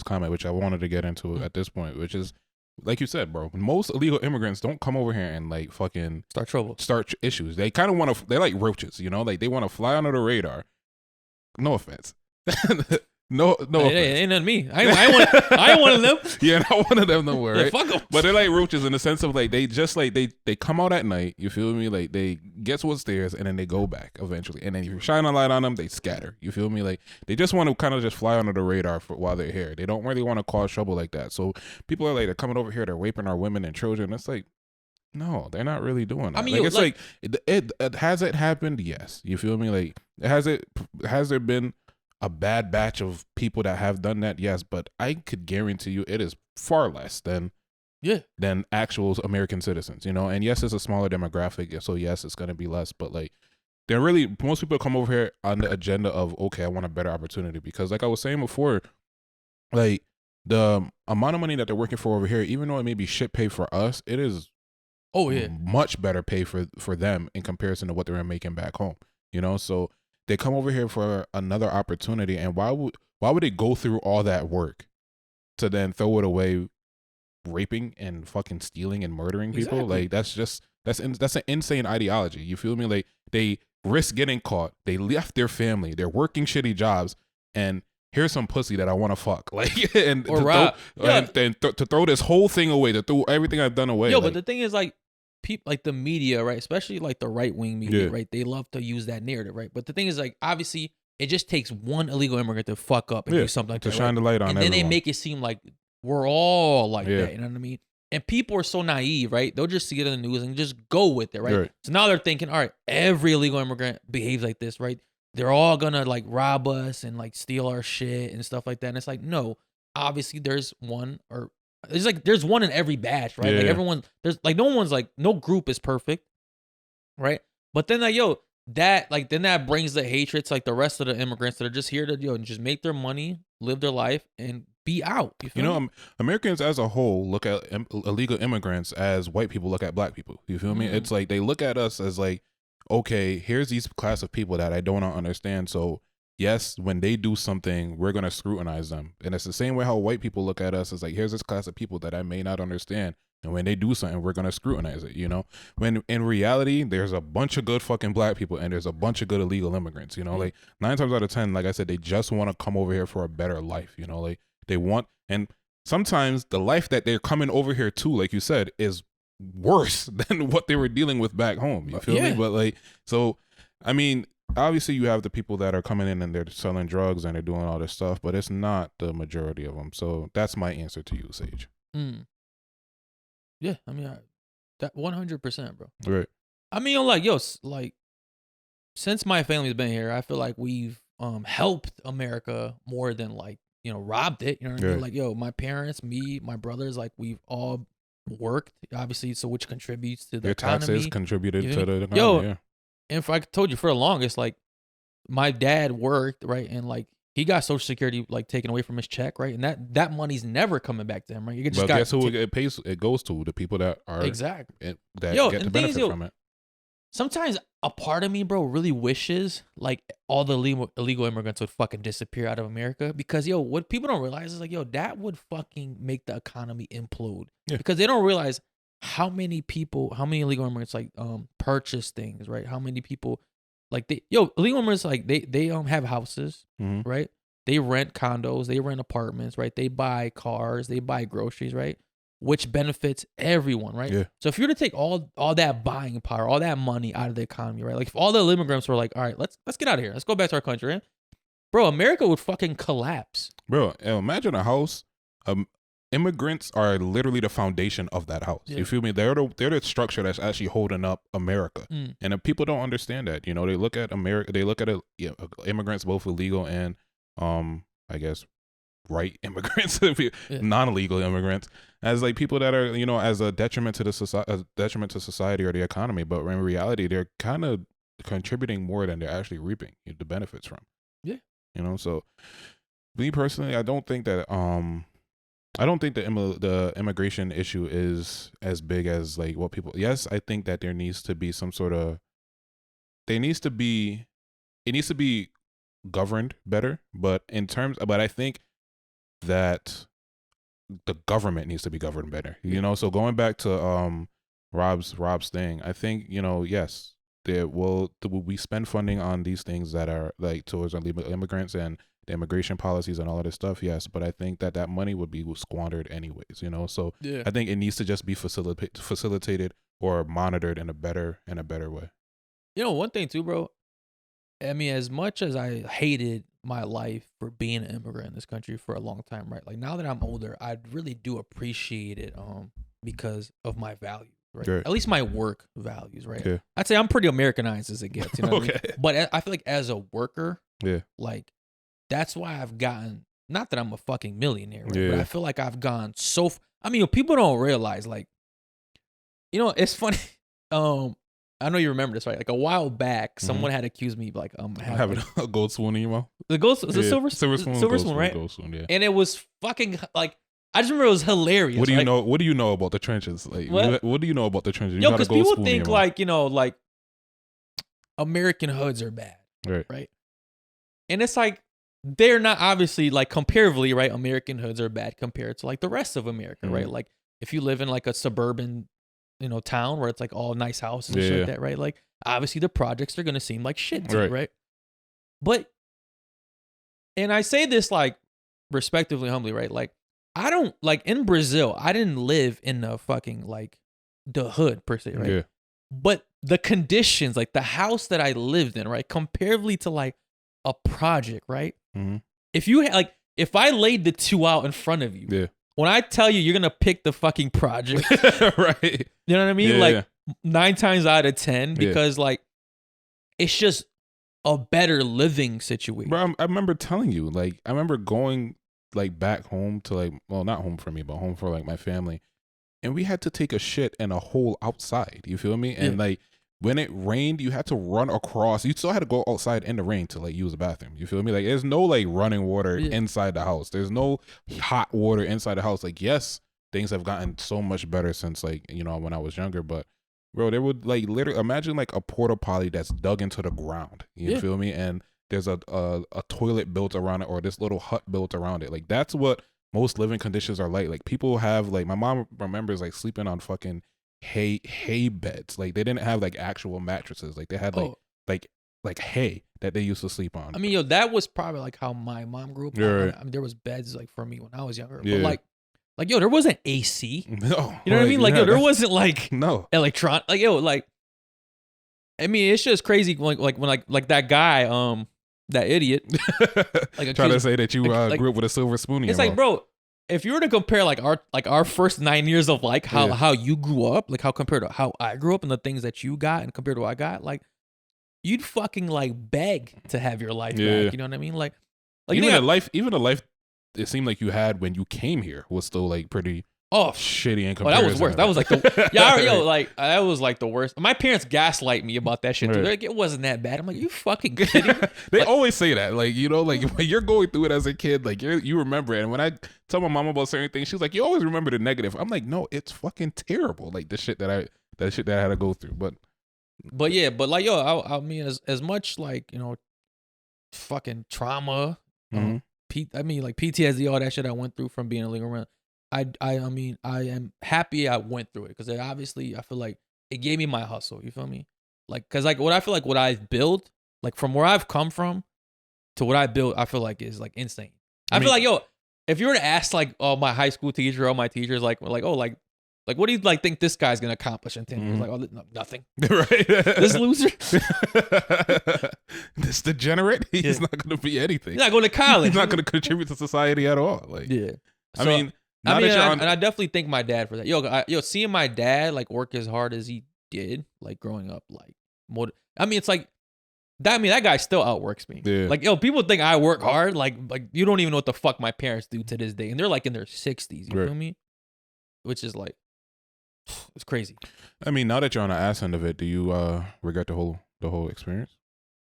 comment, which I wanted to get into at this point, which is like you said, bro. Most illegal immigrants don't come over here and like fucking start trouble, start issues. They kind of want to. They're like roaches, you know, like they want to fly under the radar. No offense. No, Hey, ain't nothing me. I ain't one of them. Yeah, not one of them no more, Yeah, right? fuck them. But they're like roaches in the sense of like they just like they come out at night. You feel me? Like they get to upstairs and then they go back eventually. And then if you shine a light on them, they scatter. You feel me? Like they just want to kind of just fly under the radar for while they're here. They don't really want to cause trouble like that. So people are like they're coming over here. They're raping our women and children. It's like. No, they're not really doing that. I mean, like, yo, it's like it has it happened? Yes. You feel me? Like has there been a bad batch of people that have done that? Yes, but I could guarantee you it is far less than actual American citizens, you know? And yes, it's a smaller demographic, so yes, it's gonna be less, but like they're really most people come over here on the agenda of okay, I want a better opportunity because like I was saying before, like the amount of money that they're working for over here, even though it may be shit pay for us, it is much better pay for them in comparison to what they're making back home, you know? So they come over here for another opportunity, and why would they go through all that work to then throw it away raping and fucking stealing and murdering people? Exactly. Like that's an insane ideology. You feel me? Like they risk getting caught, they left their family, they're working shitty jobs, and here's some pussy that I want to fuck, like, and or rob, to throw this whole thing away, to throw everything I've done away. Yo, but the thing is, like, people, like the media, right? Especially like the right wing media, right? They love to use that narrative, right? But the thing is, like, obviously, it just takes one illegal immigrant to fuck up and do something like to that, shine the light on, and then they make it seem like we're all like that. You know what I mean? And people are so naive, right? They'll just see it in the news and just go with it, right? So now they're thinking, all right, every illegal immigrant behaves like this, right? They're all gonna like rob us and like steal our shit and stuff like that. And it's like, no, obviously there's one or it's like there's one in every batch, right? Like everyone, there's like no group is perfect, right? But then like then that brings the hatred to like the rest of the immigrants that are just here to just make their money, live their life, and be out. You feel me? Americans as a whole look at illegal immigrants as white people look at black people. You feel me? It's like they look at us as like, okay, here's these class of people that I don't understand. So yes, when they do something, we're going to scrutinize them. And it's the same way how white people look at us as like, here's this class of people that I may not understand. And when they do something, we're going to scrutinize it, you know? When in reality, there's a bunch of good fucking black people and there's a bunch of good illegal immigrants, you know? Like 9 times out of 10, like I said, they just want to come over here for a better life, you know? Like they want, and sometimes the life that they're coming over here to, like you said, is worse than what they were dealing with back home. You feel me? But like, so, I mean, obviously you have the people that are coming in and they're selling drugs and they're doing all this stuff, but it's not the majority of them. So that's my answer to you, Sage. Yeah, I mean, that 100%, bro. Right. I mean, like, like, since my family's been here, I feel like we've helped America more than like, robbed it. You know what I mean? Like, my parents, me, my brothers, like, we've all worked, obviously, so which contributes to the economy. Taxes contributed to the economy. And if I told you for the longest, like, my dad worked, right, and like he got Social Security like taken away from his check, right, and that money's never coming back to him, right? But guess who it pays? It goes to the people that are exactly that get the benefit from it. Sometimes a part of me, bro, really wishes like all the illegal immigrants would fucking disappear out of America because what people don't realize is like that would fucking make the economy implode because they don't realize how many illegal immigrants like purchase things, right? How many people like illegal immigrants like they have houses, right? They rent condos, they rent apartments, right? They buy cars, they buy groceries, right? Which benefits everyone, right? Yeah. So if you were to take all that buying power, all that money out of the economy, right? Like if all the immigrants were like, all right, let's get out of here, let's go back to our country, right? Bro, America would fucking collapse. Bro, imagine a house. Immigrants are literally the foundation of that house. You feel me? They're the structure that's actually holding up America. And if people don't understand that, they look at America, they look at immigrants, both illegal and I guess right immigrants, non-illegal immigrants, as like people that are as a detriment to the society or the economy. But in reality, they're kind of contributing more than they're actually reaping the benefits from. Yeah. So me personally, I don't think that the immigration issue is as big as like what people. Yes, I think that there needs to be some sort of. It needs to be governed better, but I think that the government needs to be governed better. So going back to Rob's thing, I think yes, we spend funding on these things that are like towards illegal immigrants and the immigration policies and all of this stuff? Yes, but I think that money would be squandered anyways, you know. So Yeah. I think it needs to just be facilitated or monitored in a better way. You know, one thing too, bro. I mean, as much as I hated my life for being an immigrant in this country for a long time, right? Like now that I'm older, I really do appreciate it because of my values, right? Right. At least my work values, right? Yeah. I'd say I'm pretty Americanized as it gets, you know what I Okay. mean? But I feel like as a worker, Yeah. like that's why I've gotten, not that I'm a fucking millionaire, right? Yeah. But I feel like I've gone so I mean, people don't realize, like, you know, it's funny. I know you remember this, right? Like a while back, someone had accused me, like, Having a gold spoon in your mouth. the ghost, the silver spoon, spoon, right? Gold spoon, yeah. And it was fucking like, I just remember it was hilarious. What do you like, know? What do you know about the trenches? Like, what do you know about the trenches? You Yo, got a because gold people spoon in think your mouth. like, you know, like American hoods are bad, Right. and it's like they're not, obviously, like comparatively, right? American hoods are bad compared to like the rest of America, right? Like if you live in like a suburban, you know, town where it's like all nice houses and shit like that, right? Like obviously the projects are gonna seem like shit to you, right? But, and I say this like respectively, humbly, right? Like I don't, like in Brazil, I didn't live in the fucking like the hood per se, right? Yeah. But the conditions, like the house that I lived in, right, comparatively to like a project, right? Mm-hmm. If you like, if I laid the two out in front of you, when I tell you you're gonna pick the fucking project, right? You know what I mean? Like 9 times out of 10, because like it's just a better living situation. Bro, I remember telling you, like, I remember going like back home to like, well, not home for me, but home for like my family, and we had to take a shit in a hole outside. You feel me? And like when it rained, you had to run across. You still had to go outside in the rain to like use the bathroom. You feel me? Like there's no like running water inside the house. There's no hot water inside the house. Like, yes, things have gotten so much better since like, you know, when I was younger, but bro, there would like literally imagine like a porta potty that's dug into the ground. You feel me? And there's a toilet built around it, or this little hut built around it. Like that's what most living conditions are like. Like people have, like, my mom remembers like sleeping on fucking hay beds. Like they didn't have like actual mattresses. Like they had like hay that they used to sleep on. I mean, yo, that was probably like how my mom grew up. Right. I mean, there was beds like for me when I was younger, but like yo, there wasn't AC. No, you know what I mean? Like yo, there wasn't like electron. Like yo, like I mean, it's just crazy. Like when like that guy, that idiot, like trying to say that you grew up with a silver spoon in your mouth. It's like, mouth. bro, if you were to compare like our first 9 years of like how you grew up, like how compared to how I grew up and the things that you got and compared to what I got, like you'd fucking like beg to have your life back. You know what I mean? Like even the life it seemed like you had when you came here was still like pretty shitty in comparison. That was worse. That was like the like that was like the worst. My parents gaslight me about that shit too. They're like, it wasn't that bad. I'm like, you fucking kidding me? They like, always say that, like, you know, like when you're going through it as a kid, like you remember it. And when I tell my mom about certain things, she's like, you always remember the negative. I'm like, no, it's fucking terrible. Like the shit that I had to go through. But yeah, but like yo, I mean, as much like, you know, fucking trauma. I mean, like PTSD, all that shit I went through from being illegal around. I mean, I am happy I went through it because obviously I feel like it gave me my hustle. You feel me? Like, cause like what I feel like what I've built, like from where I've come from to what I built, I feel like is like insane. I feel like, yo, if you were to ask like my high school teacher or my teachers, like oh, like what do you like think this guy's gonna accomplish in 10 years? Like, oh, nothing. Right. This loser, this degenerate, he's not gonna be anything. He's not going to college. He's not gonna contribute to society at all. Like, I mean, and I definitely thank my dad for that. Yo, seeing my dad like work as hard as he did, like growing up, like more. I mean, it's like that. I mean, that guy still outworks me. Yeah. Like, yo, people think I work hard. Like you don't even know what the fuck my parents do to this day, and they're like in their 60s. You feel me? Which is like, it's crazy. I mean, now that you're on the ass end of it, do you regret the whole experience?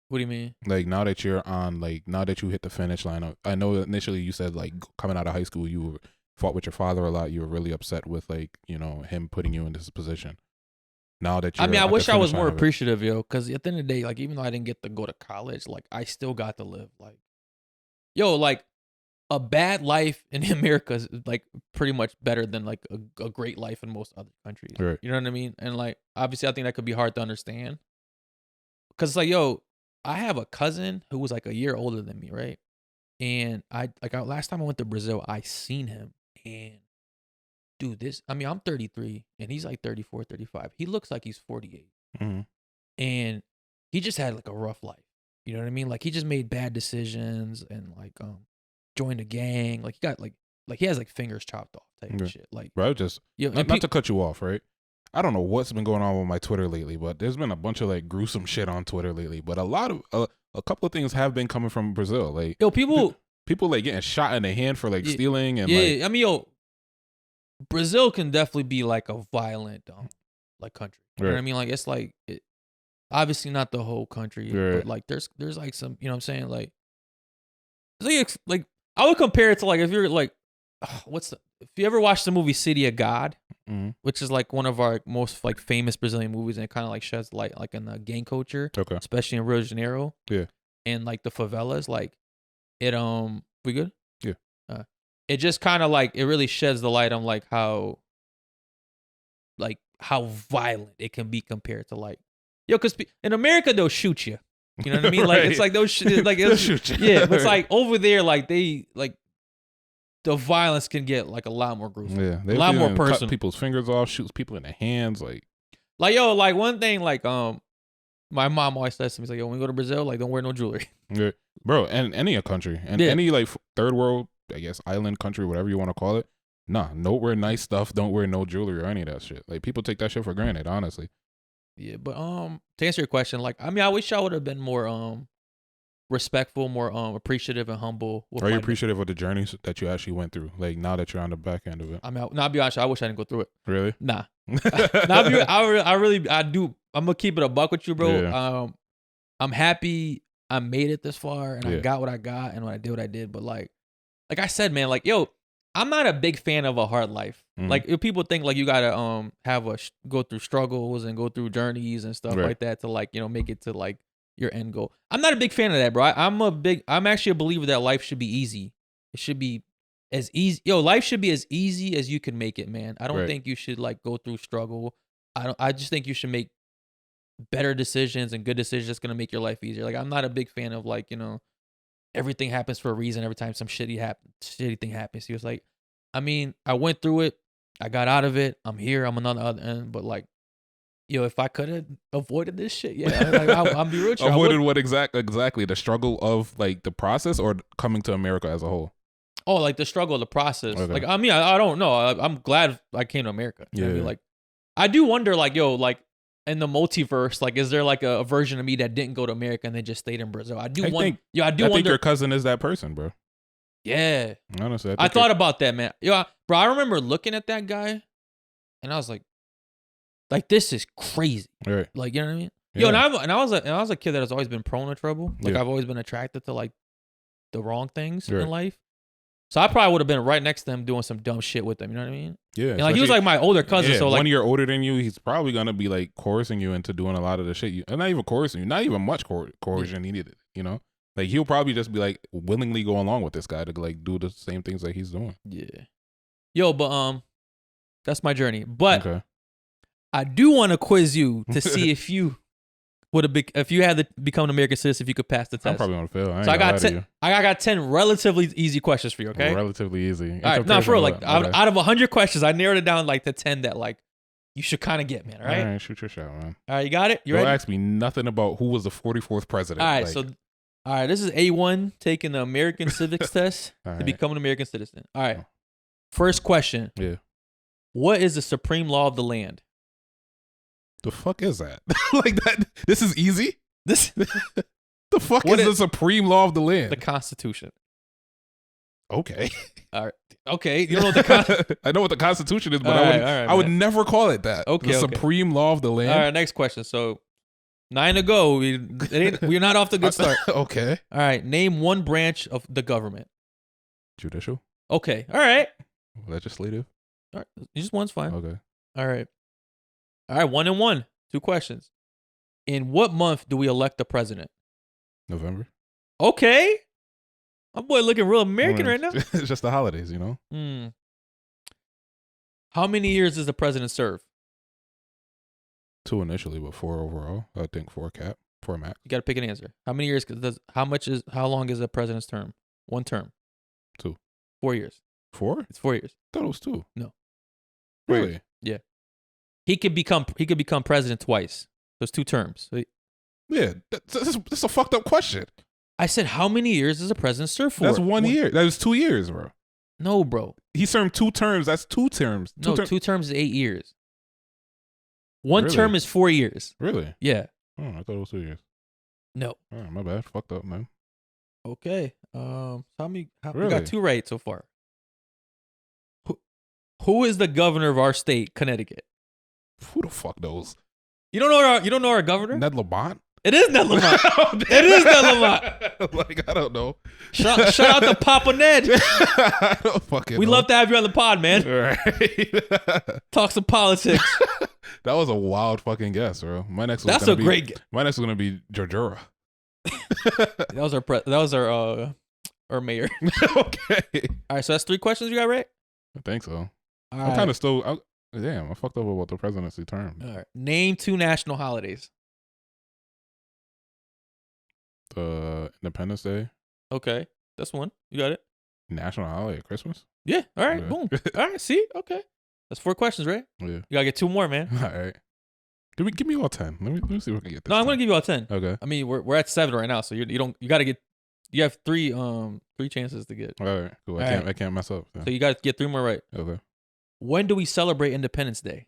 What do you mean? Like now that you hit the finish line, I know initially you said like coming out of high school you fought with your father a lot. You were really upset with like, you know, him putting you in this position. Now that you're, I mean, I wish I was more appreciative, yo, because at the end of the day, like even though I didn't get to go to college, like I still got to live. Like, yo, like a bad life in America is like pretty much better than like a great life in most other countries. Right. You know what I mean? And like obviously, I think that could be hard to understand. because like, yo, I have a cousin who was like a year older than me, right? And last time I went to Brazil, I seen him, and dude, I'm 33 and he's like 34, 35. He looks like he's 48. Mm-hmm. And he just had like a rough life. You know what I mean? Like he just made bad decisions and like joined a gang. Like he got like he has like fingers chopped off type of shit. Like, bro, just not to cut you off, right? I don't know what's been going on with my Twitter lately, but there's been a bunch of like gruesome shit on Twitter lately. But a couple of things have been coming from Brazil. Like, yo, people like getting shot in the hand for like stealing and I mean, yo, Brazil can definitely be like a violent like country. You know what I mean? Like it's like obviously not the whole country, but like there's like some, you know what I'm saying? Like I would compare it to like if you're like if you ever watched the movie City of God, which is like one of our most like famous Brazilian movies, and it kind of like sheds light like in the gang culture, especially in Rio de Janeiro, and like the favelas, like it we good? Yeah. It just kind of like it really sheds the light on like how violent it can be compared to like because in America they'll shoot you. You know what I mean? Like it's like those like they'll shoot you. Yeah, but it's like over there like they like the violence can get like a lot more gruesome. Yeah, a lot more personal. Cut people's fingers off, shoots people in the hands, like yo, like one thing like my mom always says to me, like, yo, when we go to Brazil, like don't wear no jewelry. Yeah. Bro, and any country and any like third world, I guess, island country, whatever you want to call it. Nah, don't wear nice stuff. Don't wear no jewelry or any of that shit. Like people take that shit for granted, honestly. Yeah, but to answer your question, like I mean, I wish I would have been more respectful, more appreciative and humble. Are you appreciative of the journeys that you actually went through? Like now that you're on the back end of it. I mean, I'll be honest, I wish I didn't go through it. Really? Nah. I do. I'm gonna keep it a buck with you, bro. Yeah. I'm happy I made it this far and I got what I got and I did what I did. But like I said, man, like yo, I'm not a big fan of a hard life. Like if people think like you gotta go through struggles and go through journeys and stuff like that to like, you know, make it to like your end goal. I'm not a big fan of that, bro. I'm actually a believer that life should be easy. It should be as easy. Yo, life should be as easy as you can make it, man. I don't think you should like go through struggle. I just think you should make better decisions and good decisions that's gonna make your life easier. Like I'm not a big fan of like, you know, everything happens for a reason every time some shitty thing happens. He was like, I mean, I went through it, I got out of it, I'm here, I'm on the other end, but like, yo, if I could have avoided this shit, I'm be real with you. Avoided what exactly? The struggle of like the process or coming to America as a whole? Oh, like the struggle of the process. Okay. Like, I mean, I don't know. I'm glad I came to America. You know what I mean? Like, I do wonder, like, yo, like, in the multiverse, like, is there like a version of me that didn't go to America and then just stayed in Brazil? I think your cousin is that person, bro. Yeah. Honestly, I thought about that, man. Yo, bro, I remember looking at that guy and I was like, this is crazy. Right. Like, you know what I mean? Yeah. Yo, and I was a kid that has always been prone to trouble. Like, I've always been attracted to like the wrong things in life. So I probably would have been right next to him doing some dumb shit with him. You know what I mean? Yeah. And like he was like my older cousin. So like 1 year older than you, he's probably gonna be like coercing you into doing a lot of the shit. And not even coercing you, not even much coercion needed. You know, like he'll probably just be like willingly go along with this guy to like do the same things that he's doing. Yeah. Yo, but that's my journey. But I do want to quiz you to see if you would have if you had to become an American citizen, if you could pass the test. I'm probably gonna fail. So I got 10 relatively easy questions for you. Okay. Relatively easy. All right. No, for real. Like out of 100 questions, I narrowed it down like to 10 that like you should kind of get, man. All right. All right. Shoot your shot, man. All right. You got it. You Don't ready? ask me nothing about who was the 44th president. All right. So, all right. This is A1 taking the American Civics test to become an American citizen. All right. First question. Yeah. What is the supreme law of the land? The fuck is that? Like that? This is easy. The fuck is the supreme law of the land? The Constitution. Okay. All right. Okay. You don't know what I know what the Constitution is, but I would never call it that. Okay. The supreme law of the land. All right. Next question. So 9 to go. We're not off to a good start. Okay. All right. Name one branch of the government. Judicial. Okay. All right. Legislative. All right. Just one's fine. Okay. All right. 1 and 1. 2 questions. In what month do we elect the president? November. Okay. My boy looking real American right now. It's just the holidays, you know? How many years does the president serve? 2 initially, but 4 overall. I think 4 cap. Format. You got to pick an answer. How many years does? How long is a president's term? One term. 2. 4 years. 4? It's 4 years. I thought it was 2. No. Really? Yeah. He could become president twice. So it's 2 terms. So Yeah. That's a fucked up question. I said, how many years does a president serve for? That's 1 year. That is 2 years, bro. No, bro. He served 2 terms. That's 2 terms. 2 terms is 8 years. One Really? term is 4 years. Really? Yeah. Oh, I thought it was 2 years. No. Oh, my bad. Fucked up, man. Okay. We Really? got 2 right so far. Who is the governor of our state, Connecticut? Who the fuck knows? You don't know our governor? Ned Lamont? It is Ned Lamont. It is Ned Lamont. Like, I don't know. Shout out to Papa Ned. I don't fucking We know. love to have you on the pod, man. Right. Talk some politics. That was a wild fucking guess, bro. My next That's a great guess. My next was gonna be Georgia. That was our mayor. Okay. All right, so that's 3 questions you got right? I think so. All I'm right. kind of still. Damn, I fucked up about the presidency term. All right. Name 2 national holidays. Independence Day, Okay. That's one. You got it? national holiday, Christmas. Yeah. All right. Yeah. Boom. All right. See? Okay. That's 4 questions, right? Yeah. You got to get 2 more, man. All right. Give me all 10. Let me see if I can get this. No, I'm time. going to give you all 10. Okay. I mean, we're at 7 right now, so you got to get, you have 3 chances to get. All right. Cool. All I can't mess up. So you got to get 3 more right. Okay. When do we celebrate Independence Day?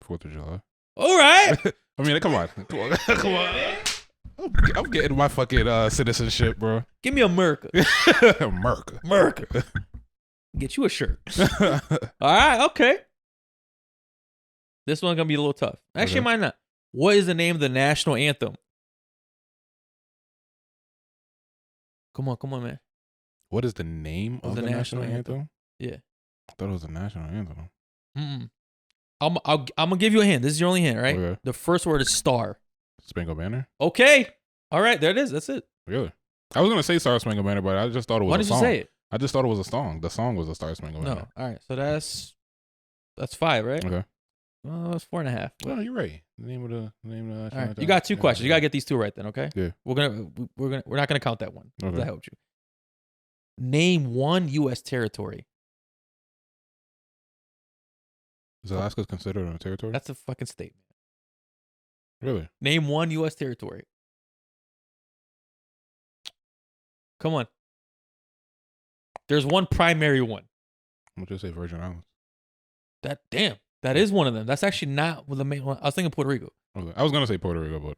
4th of July. All right. I mean, come on. Come on. I'm getting my fucking citizenship, bro. Give me a Merc. Merc. Get you a shirt. All right. Okay. This one's going to be a little tough. Actually, Okay. might not. What is the name of the national anthem? Come on, man. What is the name of the national anthem? Yeah. I thought it was the national anthem. Mm-mm. I'm gonna give you a hint. This is your only hint, right? Okay. The first word is star. Spangled Banner? Okay. All right, there it is. That's it. Really? I was gonna say Star Spangled Banner, but I just thought it was Why a did song. you say it? I just thought it was a song. The song was a Star Spangled No. Banner. All right. So that's 5, right? Okay. Well, that's 4.5. Oh, you're right. The name of the All national right. anthem. You got 2 Yeah, questions. You yeah. gotta get these 2 right then. Okay. Yeah. We're not gonna count that one. Okay. That helped you. Name 1 U.S. territory. Is Alaska considered a territory? That's a fucking statement. Really? Name 1 U.S. territory. Come on. There's one primary one. I'm gonna just say Virgin Islands. That is one of them. That's actually not the main one. I was thinking Puerto Rico. Okay. I was gonna say Puerto Rico, but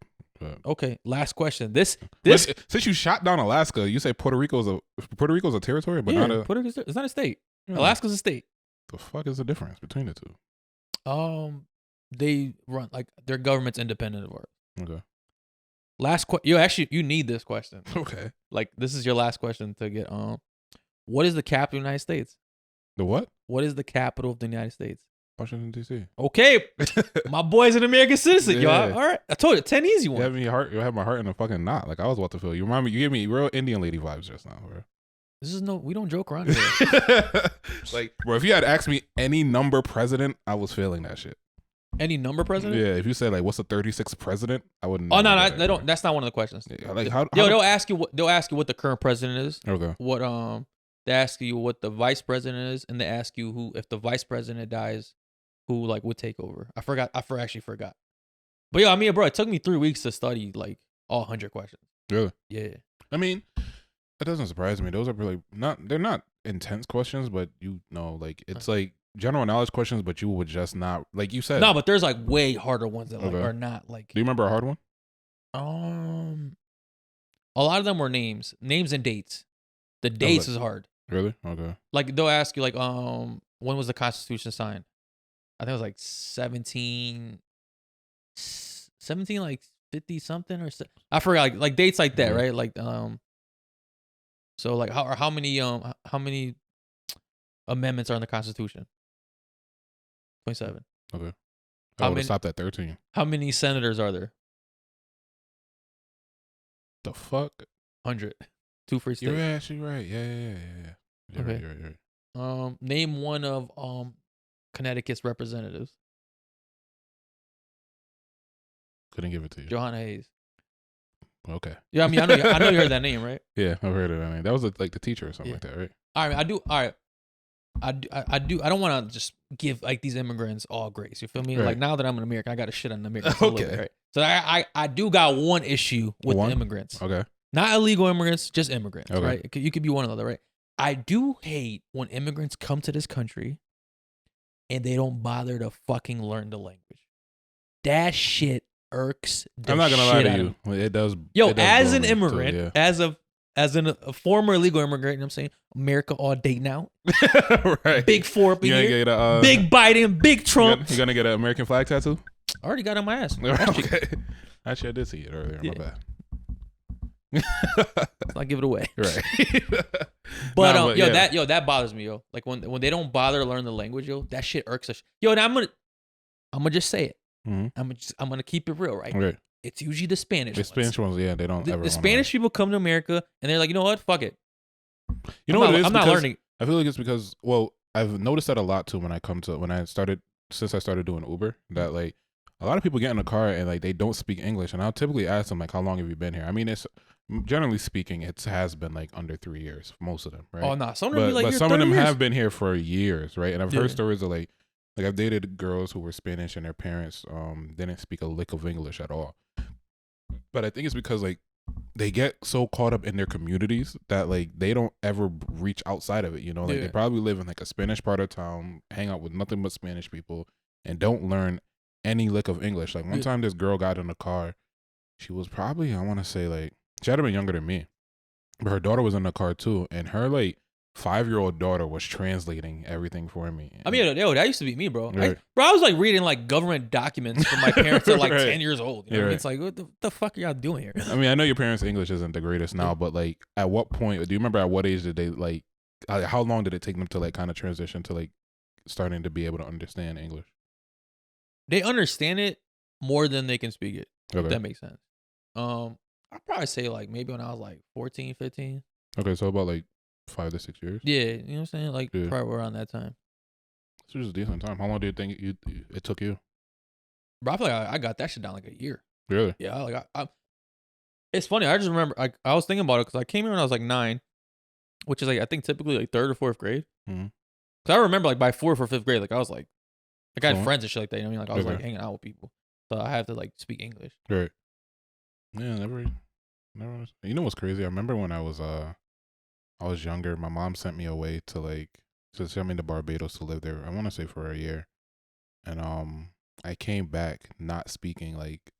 Okay, last question. This since you shot down Alaska, you say Puerto Rico's a territory, but yeah, not a. Puerto Rico's it's not a state. Yeah. Alaska's a state. The fuck is the difference between the two? They run like their government's independent of ours. Okay. Last you need this question. Okay. Like this is your last question to get what is the capital of the United States? The what? What is the capital of the United States? Washington D.C. Okay, my boy's an American citizen, Yeah. y'all. All right, I told you 10 easy ones. You had my heart in a fucking knot. Like I was about to feel. You remind me. You gave me real Indian lady vibes just now, bro. We don't joke around here. Like, bro, if you had asked me any number president, I was feeling that shit. Any number president? Yeah, if you said like, what's the 36th president, I wouldn't. Oh no, know they that, don't. bro. That's not one of the questions. Yeah, like how? They'll ask you what the current president is. Okay. What they ask you what the vice president is, and they ask you who if the vice president dies, who like would take over. I actually forgot. But yeah, I mean, bro, it took me 3 weeks to study like all 100 questions. Really? Yeah. I mean, that doesn't surprise me. Those are really they're not intense questions, but like it's like general knowledge questions, but you would just not, like you said. No, but there's like way harder ones that like Okay. are not like. Do you remember a hard one? A lot of them were names and dates. The dates is hard. Really? Okay. Like they'll ask you like when was the Constitution signed? I think it was like 17 like 50 something or I forgot like dates like that, Yeah. right? Like so like how many amendments are in the Constitution? 27. Okay. How I would many- have stopped at 13. How many senators are there? The fuck? 100. 2 for each state. You're actually right. Yeah. You're Okay. right. You're right. Name one of Connecticut's Okay. Yeah, I mean, I know you heard that name, right? Yeah, I've heard of that name. That was like the teacher or something like that, right? All right, I do. All right, I do. I don't want to just give like these immigrants all grace. You feel me? Right. Like now that I'm in America, I got to shit on the immigrants a little bit, Okay. right? So I do got one issue with the immigrants. Okay. Not illegal immigrants, just immigrants, Okay. right? You could be one or the other, right? I do hate when immigrants come to this country and they don't bother to fucking learn the language. That shit irks the I'm not gonna lie shit to out you. of me. It does. Yo, it does as blow an me immigrant, too, as a former illegal immigrant, you know what I'm saying? America all day now. yeah. Right. Big four up in You here. gonna get a, Big Biden, big Trump. You gonna get an American flag tattoo? I already got it on my ass. Okay. Actually, I did see it earlier. My bad. Let's not give it away. Right. But Nah, that bothers me, yo. Like when they don't bother to learn the language, yo, that shit irks us. Yo, and I'm gonna just say it. Mm-hmm. I'm gonna keep it real, right? Right. It's usually the Spanish. The Spanish ones, yeah, they don't ever. The Spanish people come to America and they're like, you know what? Fuck it. You know what it is? I'm not learning. I feel like it's because, well, I've noticed that a lot too since I started doing Uber, that like a lot of people get in the car and like they don't speak English, and I'll typically ask them like, how long have you been here? I mean, it's generally speaking, it has been like under 3 years for most of them, right? Oh no, some of them but some of them years. have been here for years, right? And I've heard stories of like I've dated girls who were Spanish and their parents didn't speak a lick of English at all. But I think it's because like they get so caught up in their communities that like they don't ever reach outside of it, you know? Like they probably live in like a Spanish part of town, hang out with nothing but Spanish people, and don't learn any lick of English. Like one time this girl got in a car. She was probably, I want to say like, she had been younger than me, but her daughter was in the car too, and her like 5-year-old daughter was translating everything for me. I mean, yo, that used to be me, bro. Right. I was like reading like government documents from my parents at like Right. 10 years old. You know? Right. It's like, what the fuck are y'all doing here? I mean, I know your parents' English isn't the greatest now, but like, at what point? Do you remember at what age did they like? How long did it take them to like kind of transition to like starting to be able to understand English? They understand it more than they can speak it. Okay. If that makes sense. I'd probably say like maybe when I was like 14, 15. Okay, so about like 5 to 6 years. Yeah, you know what I'm saying? Like Yeah. probably around that time. This was a decent time. How long do you think it took you? Bro, I feel like I got that shit down like a year. Really? Yeah, like I it's funny. I just remember I was thinking about it because I came here when I was like 9, which is like I think typically like 3rd or 4th grade. Mhm. Cause I remember like by 4th or 5th grade, like I was like I had So- friends and shit like that. You know what I mean? Like I was like Okay. hanging out with people, so I have to like speak English. Right. Yeah, never. You know what's crazy? I remember when I was younger, my mom sent me away to send me to Barbados to live there. I want to say for a year, and I came back not speaking like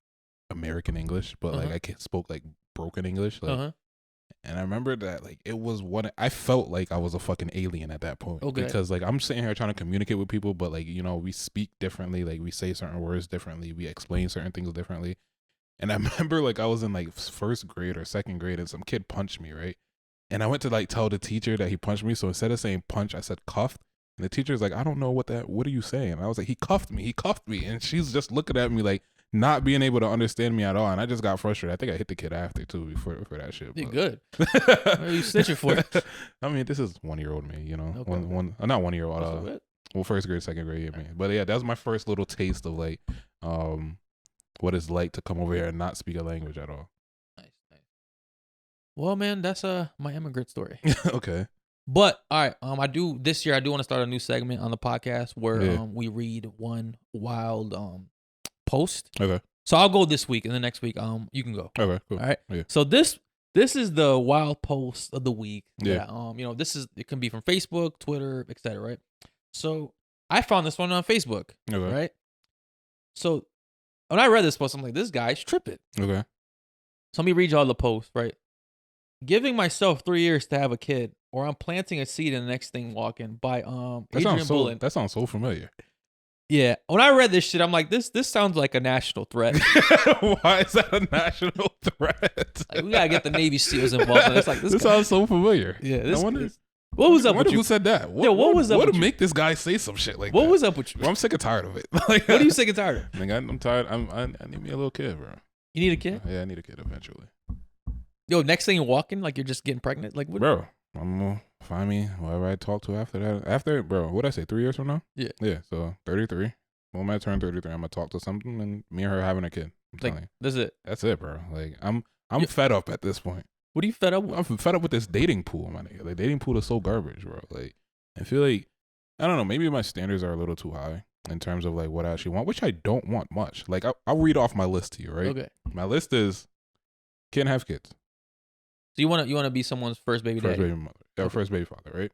American English, but like I spoke like broken English, like. And I remember that like it was I felt like I was a fucking alien at that point. Okay. Because like I'm sitting here trying to communicate with people, but like, you know, we speak differently, like we say certain words differently, we explain certain things differently. And I remember like I was in like 1st grade or 2nd grade and some kid punched me, right? And I went to like tell the teacher that he punched me. So instead of saying punch, I said cuffed. And the teacher's like, I don't know what are you saying? And I was like, he cuffed me. And she's just looking at me like not being able to understand me at all. And I just got frustrated. I think I hit the kid after too for that shit. You're good. What are you snitching for? I mean, this is 1-year-old me, you know. Okay. Not 1-year-old. Well, 1st grade, 2nd grade, I mean. But yeah, that was my first little taste of like what it's like to come over here and not speak a language at all. Nice. Well, man, that's my immigrant story. Okay. But all right, this year I do want to start a new segment on the podcast where we read one wild post. Okay. So I'll go this week, and the next week you can go. Okay, cool. All right. Yeah. So this is the wild post of the week. Yeah. That, you know, it can be from Facebook, Twitter, etc. Right. So I found this one on Facebook. Okay. Right. So when I read this post, I'm like, this guy's tripping. Okay. So let me read y'all the post. Right. Giving myself 3 years to have a kid, or I'm planting a seed in the next thing walking by Adrian Bullen. That sounds so familiar. Yeah. When I read this shit, I'm like, this sounds like a national threat. Why is that a national threat? Like, we gotta get the Navy SEALs involved. It's like this sounds so familiar. Yeah. I wonder What was up with you? Who said that? What was up what with would you? make this guy say some shit like What that? was up with you? Well, I'm sick and tired of it. Like, What are you sick and tired of? Nigga, I'm tired. I need me a little kid, bro. You need a kid? Yeah, I need a kid eventually. Yo, next thing you're walking, like you're just getting pregnant? Like what? Bro, I'm gonna find me whoever I talk to after that. After, bro, what'd I say, 3 years from now? Yeah. Yeah, so 33. When I turn 33, I'm gonna talk to something and me and her having a kid. I'm telling you. That's it. That's it, bro. Like I'm I'm fed up at this point. What are you fed up with? I'm fed up with this dating pool, my nigga. The dating pool is so garbage, bro. Like, I feel like, I don't know, maybe my standards are a little too high in terms of like what I actually want, which I don't want much. Like, I'll read off my list to you, right? Okay. My list is can't have kids. So you want to be someone's first baby daddy? First baby mother. Or first baby father, right?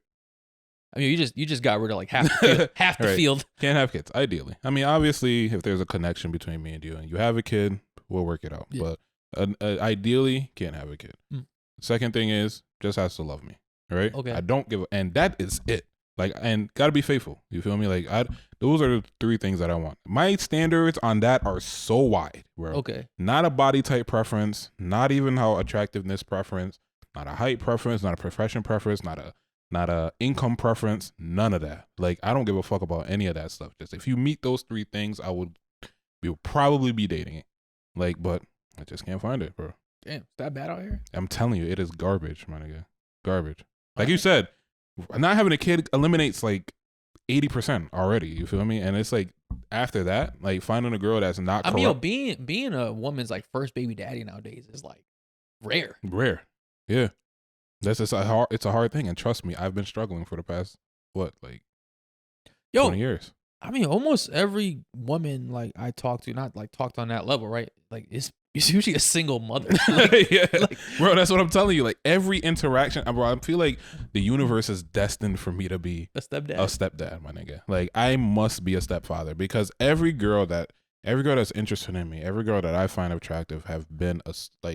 I mean, you just got rid of like half the field. Half the Right. field. Can't have kids, ideally. I mean, obviously, if there's a connection between me and you have a kid, we'll work it out. Yeah. But ideally, can't have a kid. Mm. Second thing is, just has to love me, right? Okay. I don't give a, and that is it. Like, and gotta be faithful. You feel me? Like, those are the three things that I want. My standards on that are so wide, bro. Okay. Not a body type preference, not even how attractiveness preference, not a height preference, not a profession preference, not a income preference, none of that. Like, I don't give a fuck about any of that stuff. Just if you meet those three things, we will probably be dating. Like, but I just can't find it, bro. Damn, is that bad out here? I'm telling you, it is garbage, my nigga. Garbage. Like you said, not having a kid eliminates like 80% already. You feel me? And it's like after that, like finding a girl that's not corrupt. I mean, yo, being a woman's like first baby daddy nowadays is like rare. Rare. Yeah. That's just it's a hard thing. And trust me, I've been struggling for the past, 20 years. I mean, almost every woman like I talked to, not like talked on that level, right? Like it's usually a single mother. Yeah. Bro, that's what I'm telling you. Like every interaction, bro, I feel like the universe is destined for me to be a stepdad. A stepdad, my nigga. Like I must be a stepfather because every girl that's interested in me, every girl that I find attractive have been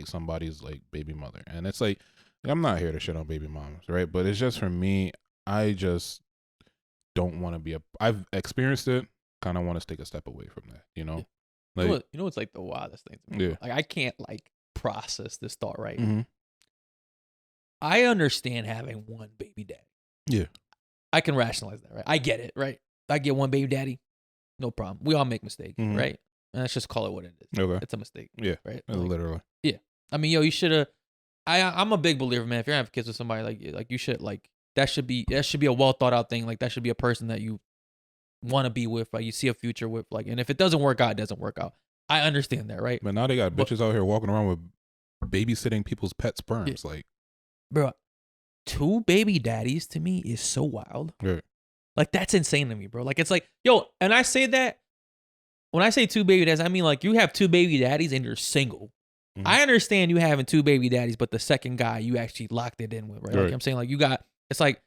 somebody's like baby mother. And it's like, I'm not here to shit on baby moms, right? But it's just for me, I just don't want to be I've experienced it, kind of want to take a step away from that, you know? Yeah. Like, you know what's like the wildest thing to me? Yeah. Like I can't like process this thought, right? Mm-hmm. I understand having one baby daddy. Yeah. I can rationalize that, right? I get it, right? I get one baby daddy, no problem. We all make mistakes, Mhm. right? And let's just call it what it is. Okay. It's a mistake. Yeah. Right? Literally. I mean, yo, you should have. I'm a big believer, man. If you're gonna have kids with somebody, like you should like that should be a well thought out thing. Like that should be a person that you want to be with, like you see a future with, like. And if it doesn't work out, it doesn't work out. I understand that, right? But now they got bitches out here walking around with babysitting people's pet sperms, like. Bro, 2 baby daddies to me is so wild. Right. Like that's insane to me, bro. Like it's like, yo, and I say that when I say 2 baby daddies, I mean like you have 2 baby daddies and you're single. Mhm. I understand you having 2 baby daddies, but the second guy you actually locked it in with, right? Like I'm saying, like you got, it's like,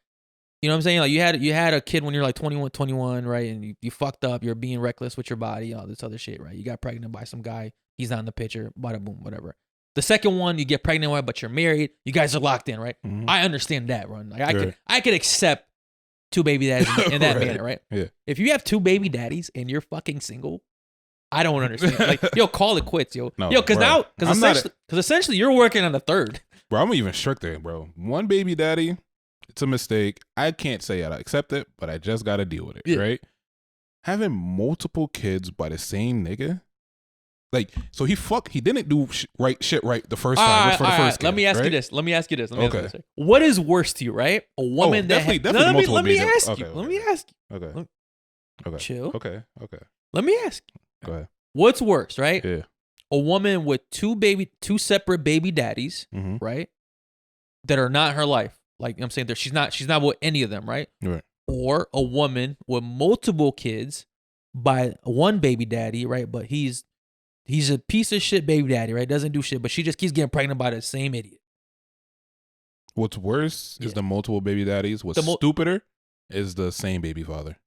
you know what I'm saying? Like you had a kid when you're like 21, right? And you fucked up, you're being reckless with your body, all this other shit, right? You got pregnant by some guy, he's not in the picture, bada boom, whatever. The second one you get pregnant with, but you're married, you guys are locked in, right? Mhm. I understand that, Ron. Like I could accept 2 baby daddies in that Right. manner, right? Yeah. If you have 2 baby daddies and you're fucking single, I don't understand. Like, yo, call it quits, yo. No, yo, because bro. essentially you're working on a third. Bro, I'm even stricter, bro. One baby daddy, it's a mistake. I can't say I accept it, but I just got to deal with it, Yeah. right? Having multiple kids by the same nigga, like, so he didn't do shit right the first time. For the first kid, Let me ask you right? this. Let me ask you this. Okay. What is worse to you, right? A woman definitely let multiple me babies. ask you. Okay, Let me ask you. Okay. Okay. Chill. Okay. Let me ask you. Go ahead. What's worse, right? Yeah. A woman with 2 separate baby daddies, Mm-hmm. right? That are not her life. Like I'm saying, she's not with any of them, right? Right. Or a woman with multiple kids by one baby daddy, right? But he's a piece of shit baby daddy, right? Doesn't do shit, but she just keeps getting pregnant by the same idiot. What's worse is the multiple baby daddies. What's stupider is the same baby father.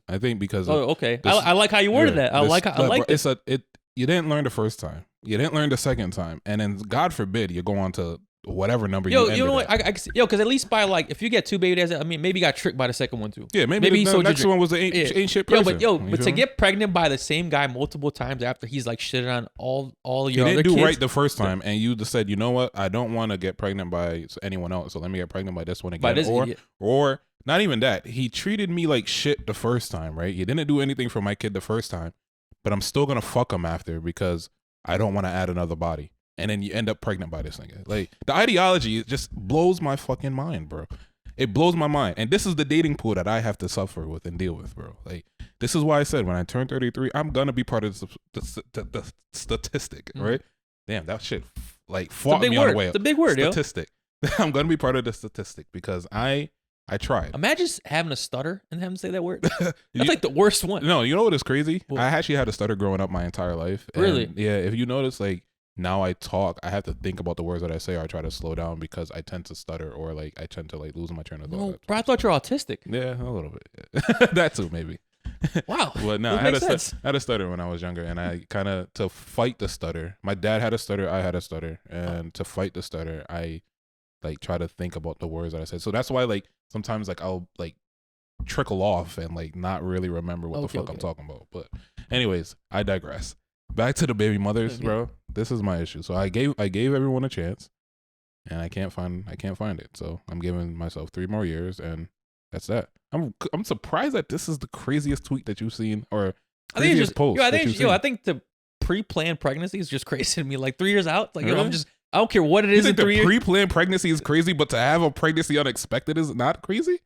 I think because okay. I like how you worded that. I like it. You didn't learn the first time. You didn't learn the second time, and then God forbid you go on to whatever number you know what? Because at least by like if you get 2 baby daddies, I mean maybe you got tricked by the second one too. Yeah, maybe the next one was an ain't shit person. But to get pregnant by the same guy multiple times after he's like shitted on all your other kids. You didn't do right the first time, and you just said, you know what? I don't want to get pregnant by anyone else, so let me get pregnant by this one again. By this idiot. Or not even that. He treated me like shit the first time, right? You didn't do anything for my kid the first time, but I'm still gonna fuck him after because I don't want to add another body. And then you end up pregnant by this nigga. Like, the ideology just blows my fucking mind, bro. It blows my mind. And this is the dating pool that I have to suffer with and deal with, bro. Like, this is why I said when I turn 33, I'm going to be part of the statistic, right? damn, that shit like It's a fought big me on word. the way It's up. a big word, yo. Statistic. I'm gonna be part of the statistic because I tried. Imagine having a stutter and having to say that word. That's You- like the worst one. No, you know what is crazy? What? I actually had a stutter growing up my entire life. And Really? yeah. If you notice, like now I talk, I have to think about the words that I say, or I try to slow down because I tend to stutter, or like I tend to like lose my train of thought. No, bro, I thought you're autistic. Yeah, a little bit. That too, maybe. Wow. But no, That I had makes sense. I had a stutter when I was younger, and I kind of to fight the stutter. My dad had a stutter, I had a stutter, and to fight the stutter, I like try to think about the words that I said. So that's why like sometimes like I'll like trickle off and like not really remember what the fuck I'm talking about. But anyways, I digress. Back to the baby mothers, bro. This is my issue. So I gave everyone a chance, and I can't find it. So I'm giving myself 3 more years, and that's that. I'm surprised that this is the craziest tweet that you've seen, or I think it's craziest just post. I think the pre-planned pregnancy is just crazy to me. Like 3 years out, like yo, Really? I don't care what it You is in think 3 the years. pre-planned pregnancy is crazy, but to have a pregnancy unexpected is not crazy?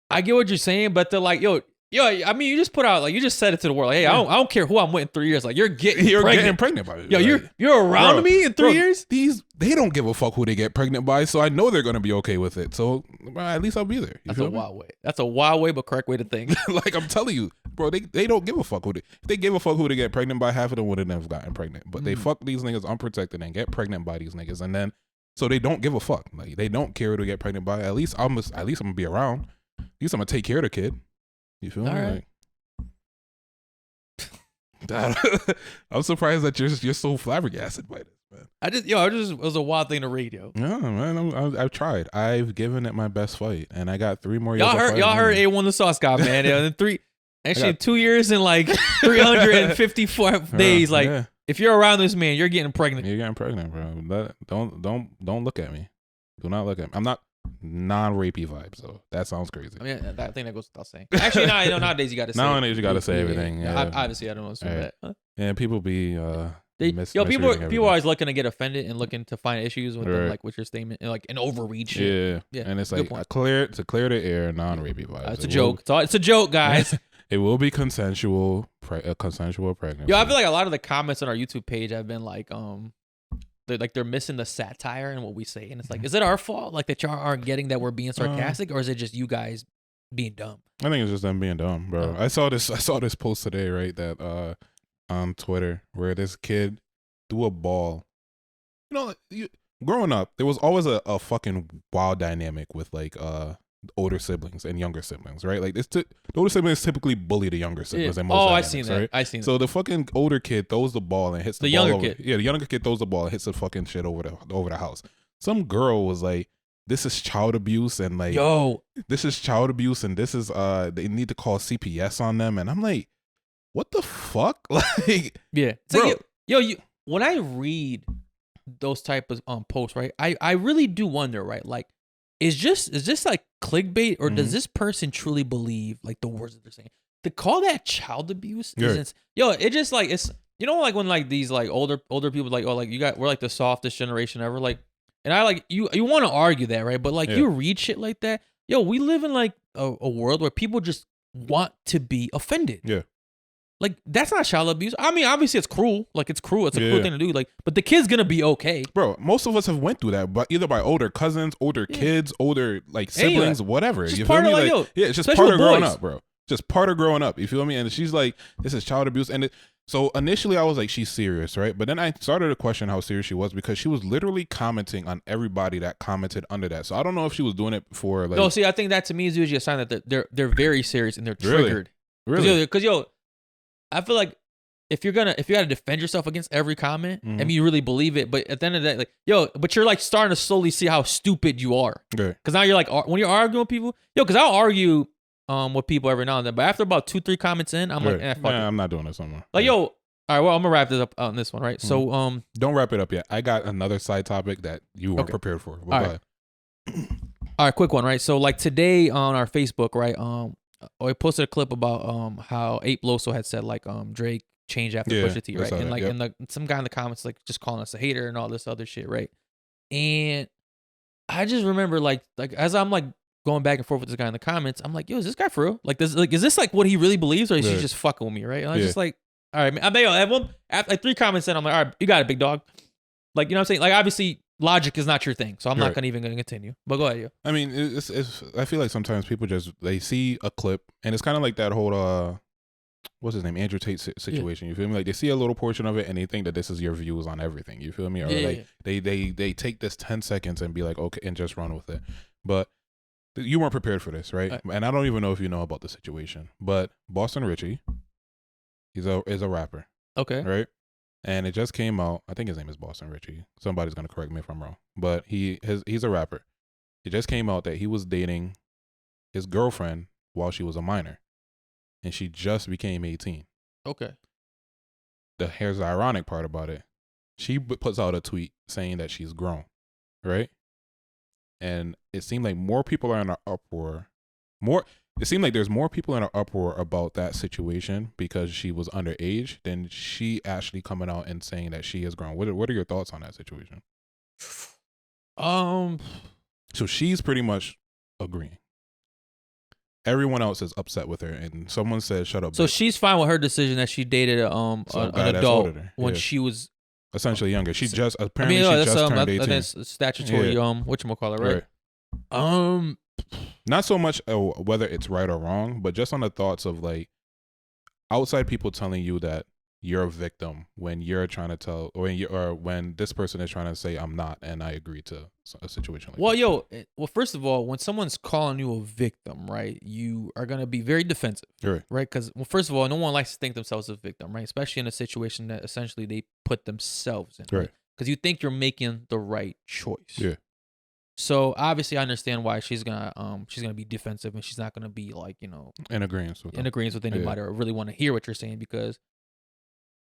I get what you're saying, but they're like, yo, I mean, you just put out like you just said it to the world. Like, hey, I don't care who I'm with in 3 years. Like you're getting pregnant by it. Yo, Like, you're around bro, me in 3 years. They don't give a fuck who they get pregnant by, so I know they're gonna be okay with it. So well, at least I'll be there. You That's a feel me? wild way. That's a wild way, but correct way to think. Like I'm telling you, bro, they don't give a fuck if they give a fuck who they get pregnant by, half of them wouldn't have gotten pregnant. But they fuck these niggas unprotected and get pregnant by these niggas, and then so they don't give a fuck. Like they don't care who they get pregnant by. At least I'm gonna be around. At least I'm gonna take care of the kid. You feel me? All right. Like, I'm surprised that you're so flabbergasted by this, man. It was a wild thing to read, yo. No, man, I've tried. I've given it my best fight, and I got 3 more years. Y'all heard A1 the Sauce guy, man. Yeah, 2 years and like 354 days. Like yeah. if you're around this man, you're getting pregnant. You're getting pregnant, bro. Don't look at me. Do not look at me. I'm not non-rapey vibe, so that sounds crazy. I mean, I think that goes without saying. Actually, nowadays you got to say. Nowadays you got to say everything. Yeah. Obviously, I don't know Right. that. Huh? Yeah, people be People misreading are everything. always looking to get offended and looking to find issues with them, Right. like with your statement and like an overreach. Yeah. Yeah, And it's good like point. to clear the air, non-rapey vibes. It's a joke. It's a joke, guys. It will be consensual pregnancy. Yo, I feel like a lot of the comments on our YouTube page have been like, they're missing the satire in what we say, and it's like, is it our fault, like that y'all aren't getting that we're being sarcastic, or is it just you guys being dumb? I think it's just them being dumb, bro. Oh. I saw this post today, right? That on Twitter where this kid threw a ball. You know, growing up, there was always a fucking wild dynamic with like older siblings and younger siblings, right? Like the older siblings typically bully the younger siblings. And most I dynamics, seen that. right? I seen So the fucking older kid throws the ball and hits the ball younger over. kid. Yeah, the younger kid throws the ball and hits the fucking shit over the house. Some girl was like, "This is child abuse," and like, Yo, this is child abuse, and this is they need to call CPS on them. And I'm like, what the fuck? Like, yeah. So bro. when I read those type of posts, right, I really do wonder, right, like, is this like clickbait, or does this person truly believe like the words that they're saying? To call that child abuse isn't, it just like, it's, like when like these like older people like, oh, like we're like the softest generation ever, like, and I like you want to argue that, right? But like you read shit like that, we live in like a world where people just want to be offended. Yeah. Like, that's not child abuse. I mean, obviously it's cruel. Like, it's cruel. It's a cruel thing to do. Like, but the kid's gonna be okay. Bro, most of us have went through that, but either by older cousins, older kids, older like siblings, whatever. It's just You part feel of, me? like, it's just especially part of with growing boys. up, bro. Just part of growing up. You feel me? And she's like, this is child abuse. And so initially I was like, she's serious, right? But then I started to question how serious she was, because she was literally commenting on everybody that commented under that. So I don't know if she was doing it for like. No, see, I think that to me is usually a sign that they're very serious and they're triggered. Really? Because I feel like if you gotta defend yourself against every comment, I mean, you really believe it, but at the end of the day, like, but you're like starting to slowly see how stupid you are. Okay. Because now you're like, when you're arguing with people, because I'll argue with people every now and then, but after about 2-3 comments in, I'm like, fuck it. I'm not doing this anymore. Like, all right, well, I'm gonna wrap this up on this one, right? So, don't wrap it up yet. I got another side topic that you weren't prepared for. All right. All right, quick one, right? So, like today on our Facebook, right? I posted a clip about how Ape Loso had said like Drake changed after Pusha T, right? And like some guy in the comments like just calling us a hater and all this other shit, right? And I just remember like as I'm like going back and forth with this guy in the comments, I'm like, yo, is this guy for real? Like this, like, is this like what he really believes, or is he just fucking with me, right? And I was just like, all right, man. I mean, after like 3 comments in, I'm like, all right, you got it, big dog. Like, you know what I'm saying? Like, obviously, logic is not your thing, so I'm not Right. gonna even continue. But go ahead, you. I mean, it's I feel like sometimes people just they see a clip, and it's kind of like that whole what's his name, Andrew Tate situation. You feel me? Like they see a little portion of it, and they think that this is your views on everything. You feel me? Or Yeah. they take this 10 seconds and be like, okay, and just run with it. But you weren't prepared for this, right? And I don't even know if you know about the situation, but Boston Richey, is a rapper. Okay. Right. And it just came out. I think his name is Boston Richey. Somebody's gonna correct me if I'm wrong. But he's a rapper. It just came out that he was dating his girlfriend while she was a minor, and she just became 18. Okay. Here's the ironic part about it. She puts out a tweet saying that she's grown, right? And it seemed like more people are in an uproar. It seemed like there's more people in an uproar about that situation because she was underage than she actually coming out and saying that she is grown. What are your thoughts on that situation? So she's pretty much agreeing. Everyone else is upset with her, and someone said, "Shut up." So bitch." she's fine with her decision that she dated an adult when Yeah. she was Essentially younger. She just I apparently mean, she that's just turned 18. that's statutory whatchamacallit, right? Not so much whether it's right or wrong, but just on the thoughts of like outside people telling you that you're a victim when you're trying to tell, or when this person is trying to say I'm not, and I agree to a situation like that. Well, first of all, when someone's calling you a victim, right, you are gonna be very defensive, Right? Because, well, first of all, no one likes to think themselves a victim, right? Especially in a situation that essentially they put themselves in, Right? Because you think you're making the right choice. Yeah. So obviously, I understand why she's gonna be defensive, and she's not gonna be like, In agreement with anybody or really want to hear what you're saying because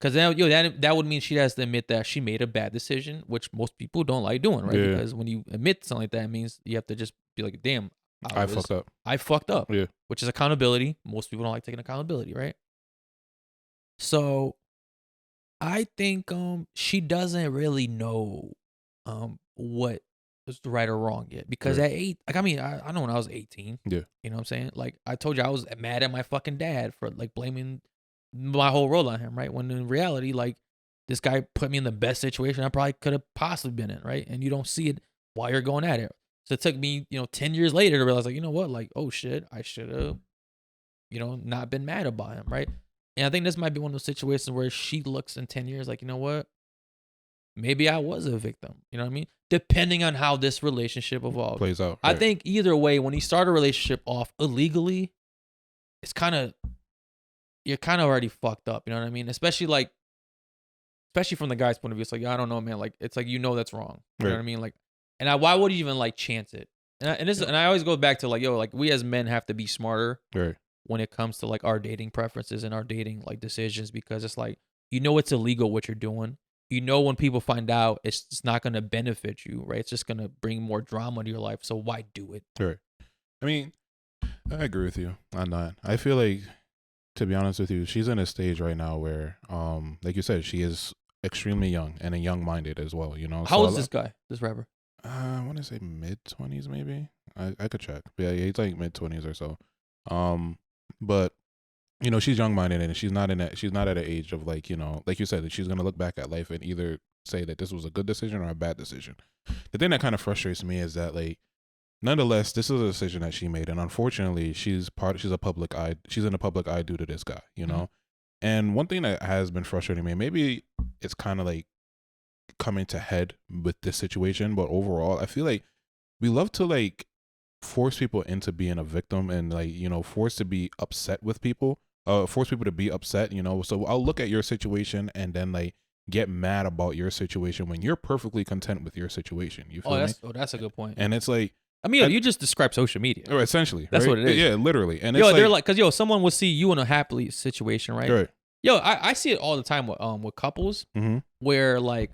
that would mean she has to admit that she made a bad decision, which most people don't like doing, right? Yeah. Because when you admit something like that, it means you have to just be like, damn, I fucked up. I fucked up. Yeah. Which is accountability. Most people don't like taking accountability, right? So I think she doesn't really know what is right or wrong yet. Because Right. at 8, like, I mean, I know when I was 18. Yeah. You know what I'm saying? Like, I told you I was mad at my fucking dad for like blaming my whole world on him, right? When in reality, like, this guy put me in the best situation I probably could have possibly been in, right? And you don't see it while you're going at it. So it took me, 10 years later to realize, like, you know what? Like, oh shit, I should have, not been mad about him, right? And I think this might be one of those situations where she looks in 10 years like, you know what? Maybe I was a victim. You know what I mean? Depending on how this relationship evolves. Plays out. I Right. think either way, when you start a relationship off illegally, you're kind of already fucked up. You know what I mean? Especially from the guy's point of view. It's like, I don't know, man. Like, it's like, that's wrong. You know what I mean? Like, and why would you even like chance it? And I always go back to like, like we as men have to be smarter Right. when it comes to like our dating preferences and our dating like decisions, because it's like, it's illegal what you're doing. When people find out, it's not going to benefit you, right? It's just going to bring more drama to your life. So why do it? Right. I mean, I agree with you on that. I feel like, to be honest with you, she's in a stage right now where, like you said, she is extremely young and young-minded as well. How old is this guy, this rapper? I want to say mid-20s, maybe. I could check. Yeah, he's like mid-20s or so. But she's young-minded and she's not at an age of like you said, that she's gonna look back at life and either say that this was a good decision or a bad decision. The thing that kind of frustrates me is that, like, nonetheless, this is a decision that she made, and unfortunately, she's in a public eye due to this guy, Mm-hmm. And one thing that has been frustrating me, maybe it's kind of like coming to head with this situation, but overall, I feel like we love to like force people into being a victim and like force to be upset with people, force people to be upset. So I'll look at your situation and then like get mad about your situation when you're perfectly content with your situation. You feel me? That's a good point. And it's like, I mean, you just described social media. or essentially, That's right? what it is. Yeah, literally. And They're like, because someone will see you in a happy situation, right? right. I see it all the time with couples Mm-hmm. where like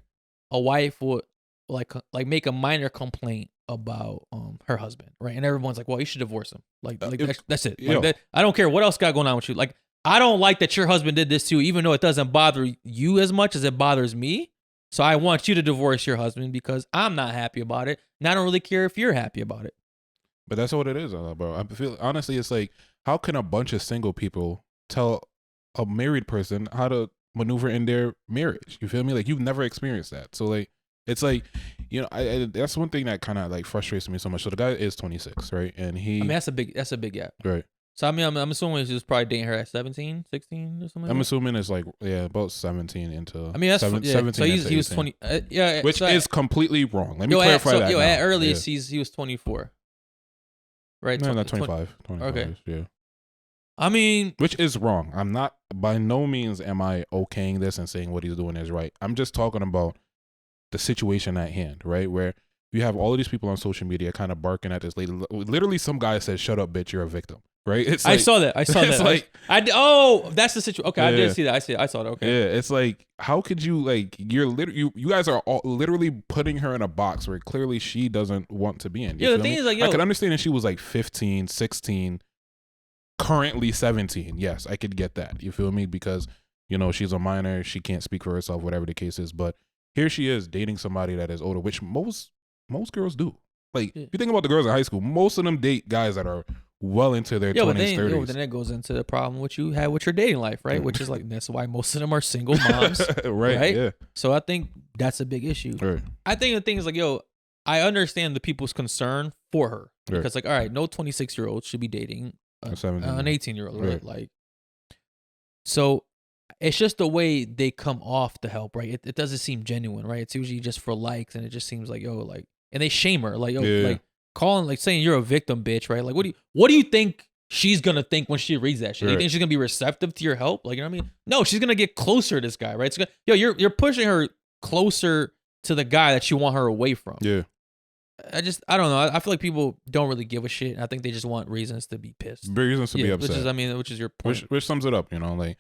a wife would like make a minor complaint about her husband, right? And everyone's like, well, you should divorce him. That's it. Like, I don't care what else got going on with you. Like, I don't like that your husband did this to you, even though it doesn't bother you as much as it bothers me. So I want you to divorce your husband because I'm not happy about it, and I don't really care if you're happy about it. But that's what it is, bro. I feel honestly, it's like, how can a bunch of single people tell a married person how to maneuver in their marriage? You feel me? Like, you've never experienced that. So like, It's like, you know, I that's one thing that kind of like frustrates me so much. So the guy is 26, right? And he, I mean, that's a big gap. right. So I mean, I'm assuming he was probably dating her at 17, 16 or something. Like I'm that. assuming it's like about 17 into. I mean, that's 17. So he was 20. Yeah, which so is completely wrong. Let me clarify that. At earliest, he was 24. Right? No, not 25. 25. Okay. Yeah. I mean, which is wrong. I'm not, by no means am I okaying this and saying what he's doing is right. I'm just talking about the situation at hand, right? Where you have all of these people on social media kind of barking at this lady. Literally, some guy says, "Shut up, bitch, you're a victim." Right? It's like, I saw that. It's like, that's the situation. Okay, yeah. I did see that. I saw that. Okay. Yeah, it's like, how could you, like, you're literally, you guys are all literally putting her in a box where clearly she doesn't want to be in. Yeah, the thing is, like, I could understand if she was like 15, 16, currently 17. Yes, I could get that. You feel me? Because, you know, she's a minor, she can't speak for herself, whatever the case is. But here she is dating somebody that is older, which most girls do. Like, if you think about the girls in high school, most of them date guys that are well into their 20s, 30s. But then that goes into the problem which you had with your dating life, right? Which is like, that's why most of them are single moms. right? Yeah. So I think that's a big issue. Right. I think the thing is, like, I understand the people's concern for her. Because, like, all right, no 26-year-old should be dating an 18-year-old, right? Like, so it's just the way they come off to help, right? It doesn't seem genuine, right? It's usually just for likes, and it just seems like, like, and they shame her, like, like, calling, like, saying you're a victim, bitch, right? Like, what do you think she's gonna think when she reads that shit? You think she's gonna be receptive to your help? Like, you know what I mean? No, she's gonna get closer to this guy, right? You're pushing her closer to the guy that you want her away from. Yeah. I don't know. I feel like people don't really give a shit. I think they just want reasons to be pissed. Reasons to be upset. Which is your point. Which sums it up, you know, like,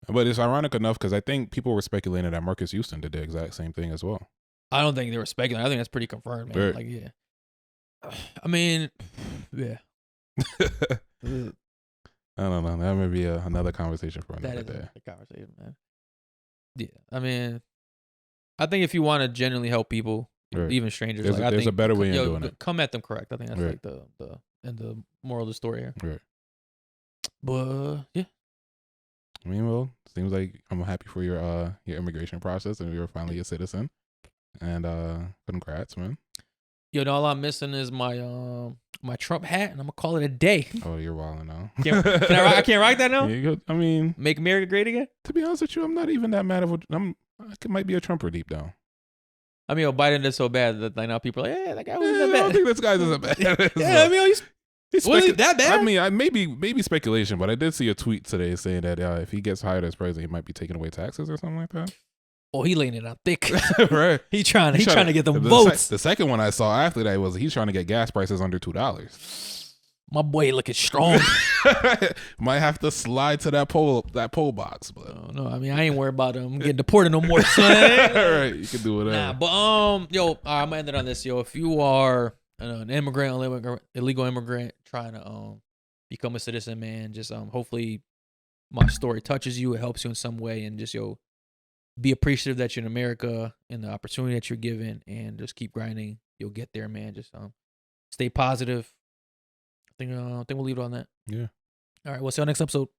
but it's ironic enough because I think people were speculating that Marcus Houston did the exact same thing as well. I don't think they were speculating. I think that's pretty confirmed, man. Like, yeah. I mean, yeah. I don't know. That may be another conversation for another day. That is a conversation, man. Yeah. I mean, I think if you want to genuinely help people, even strangers, there's a better way of doing it. Come at them correct. I think that's like the moral of the story here. Right. But yeah. I mean, well, seems like I'm happy for your immigration process and you're finally a citizen. And congrats, man. Yo, all I'm missing is my my Trump hat, and I'm gonna call it a day. Oh, you're wilding now. I can't rock that now. I mean, make America great again. To be honest with you, I'm not even that mad of I might be a Trumper deep down. I mean, Biden did so bad that like now people are like, yeah, that guy wasn't that bad. I don't think this guy isn't bad. Yeah, I mean, wasn't that bad? I mean, maybe speculation, but I did see a tweet today saying that if he gets hired as president, he might be taking away taxes or something like that. Oh, he laying it out thick. Right. He's trying to get the votes. The second one I saw after that was he's trying to get gas prices under $2. My boy looking strong. Might have to slide to that poll box, but no. I mean, I ain't worried about him getting deported no more, son. All right, you can do whatever. Nah, but I'm gonna end it on this, yo. If you are an illegal immigrant trying to become a citizen, man, just hopefully my story touches you, it helps you in some way, and just be appreciative that you're in America and the opportunity that you're given, and just keep grinding. You'll get there, man. Just stay positive. I think we'll leave it on that. Yeah. All right. We'll see you on next episode.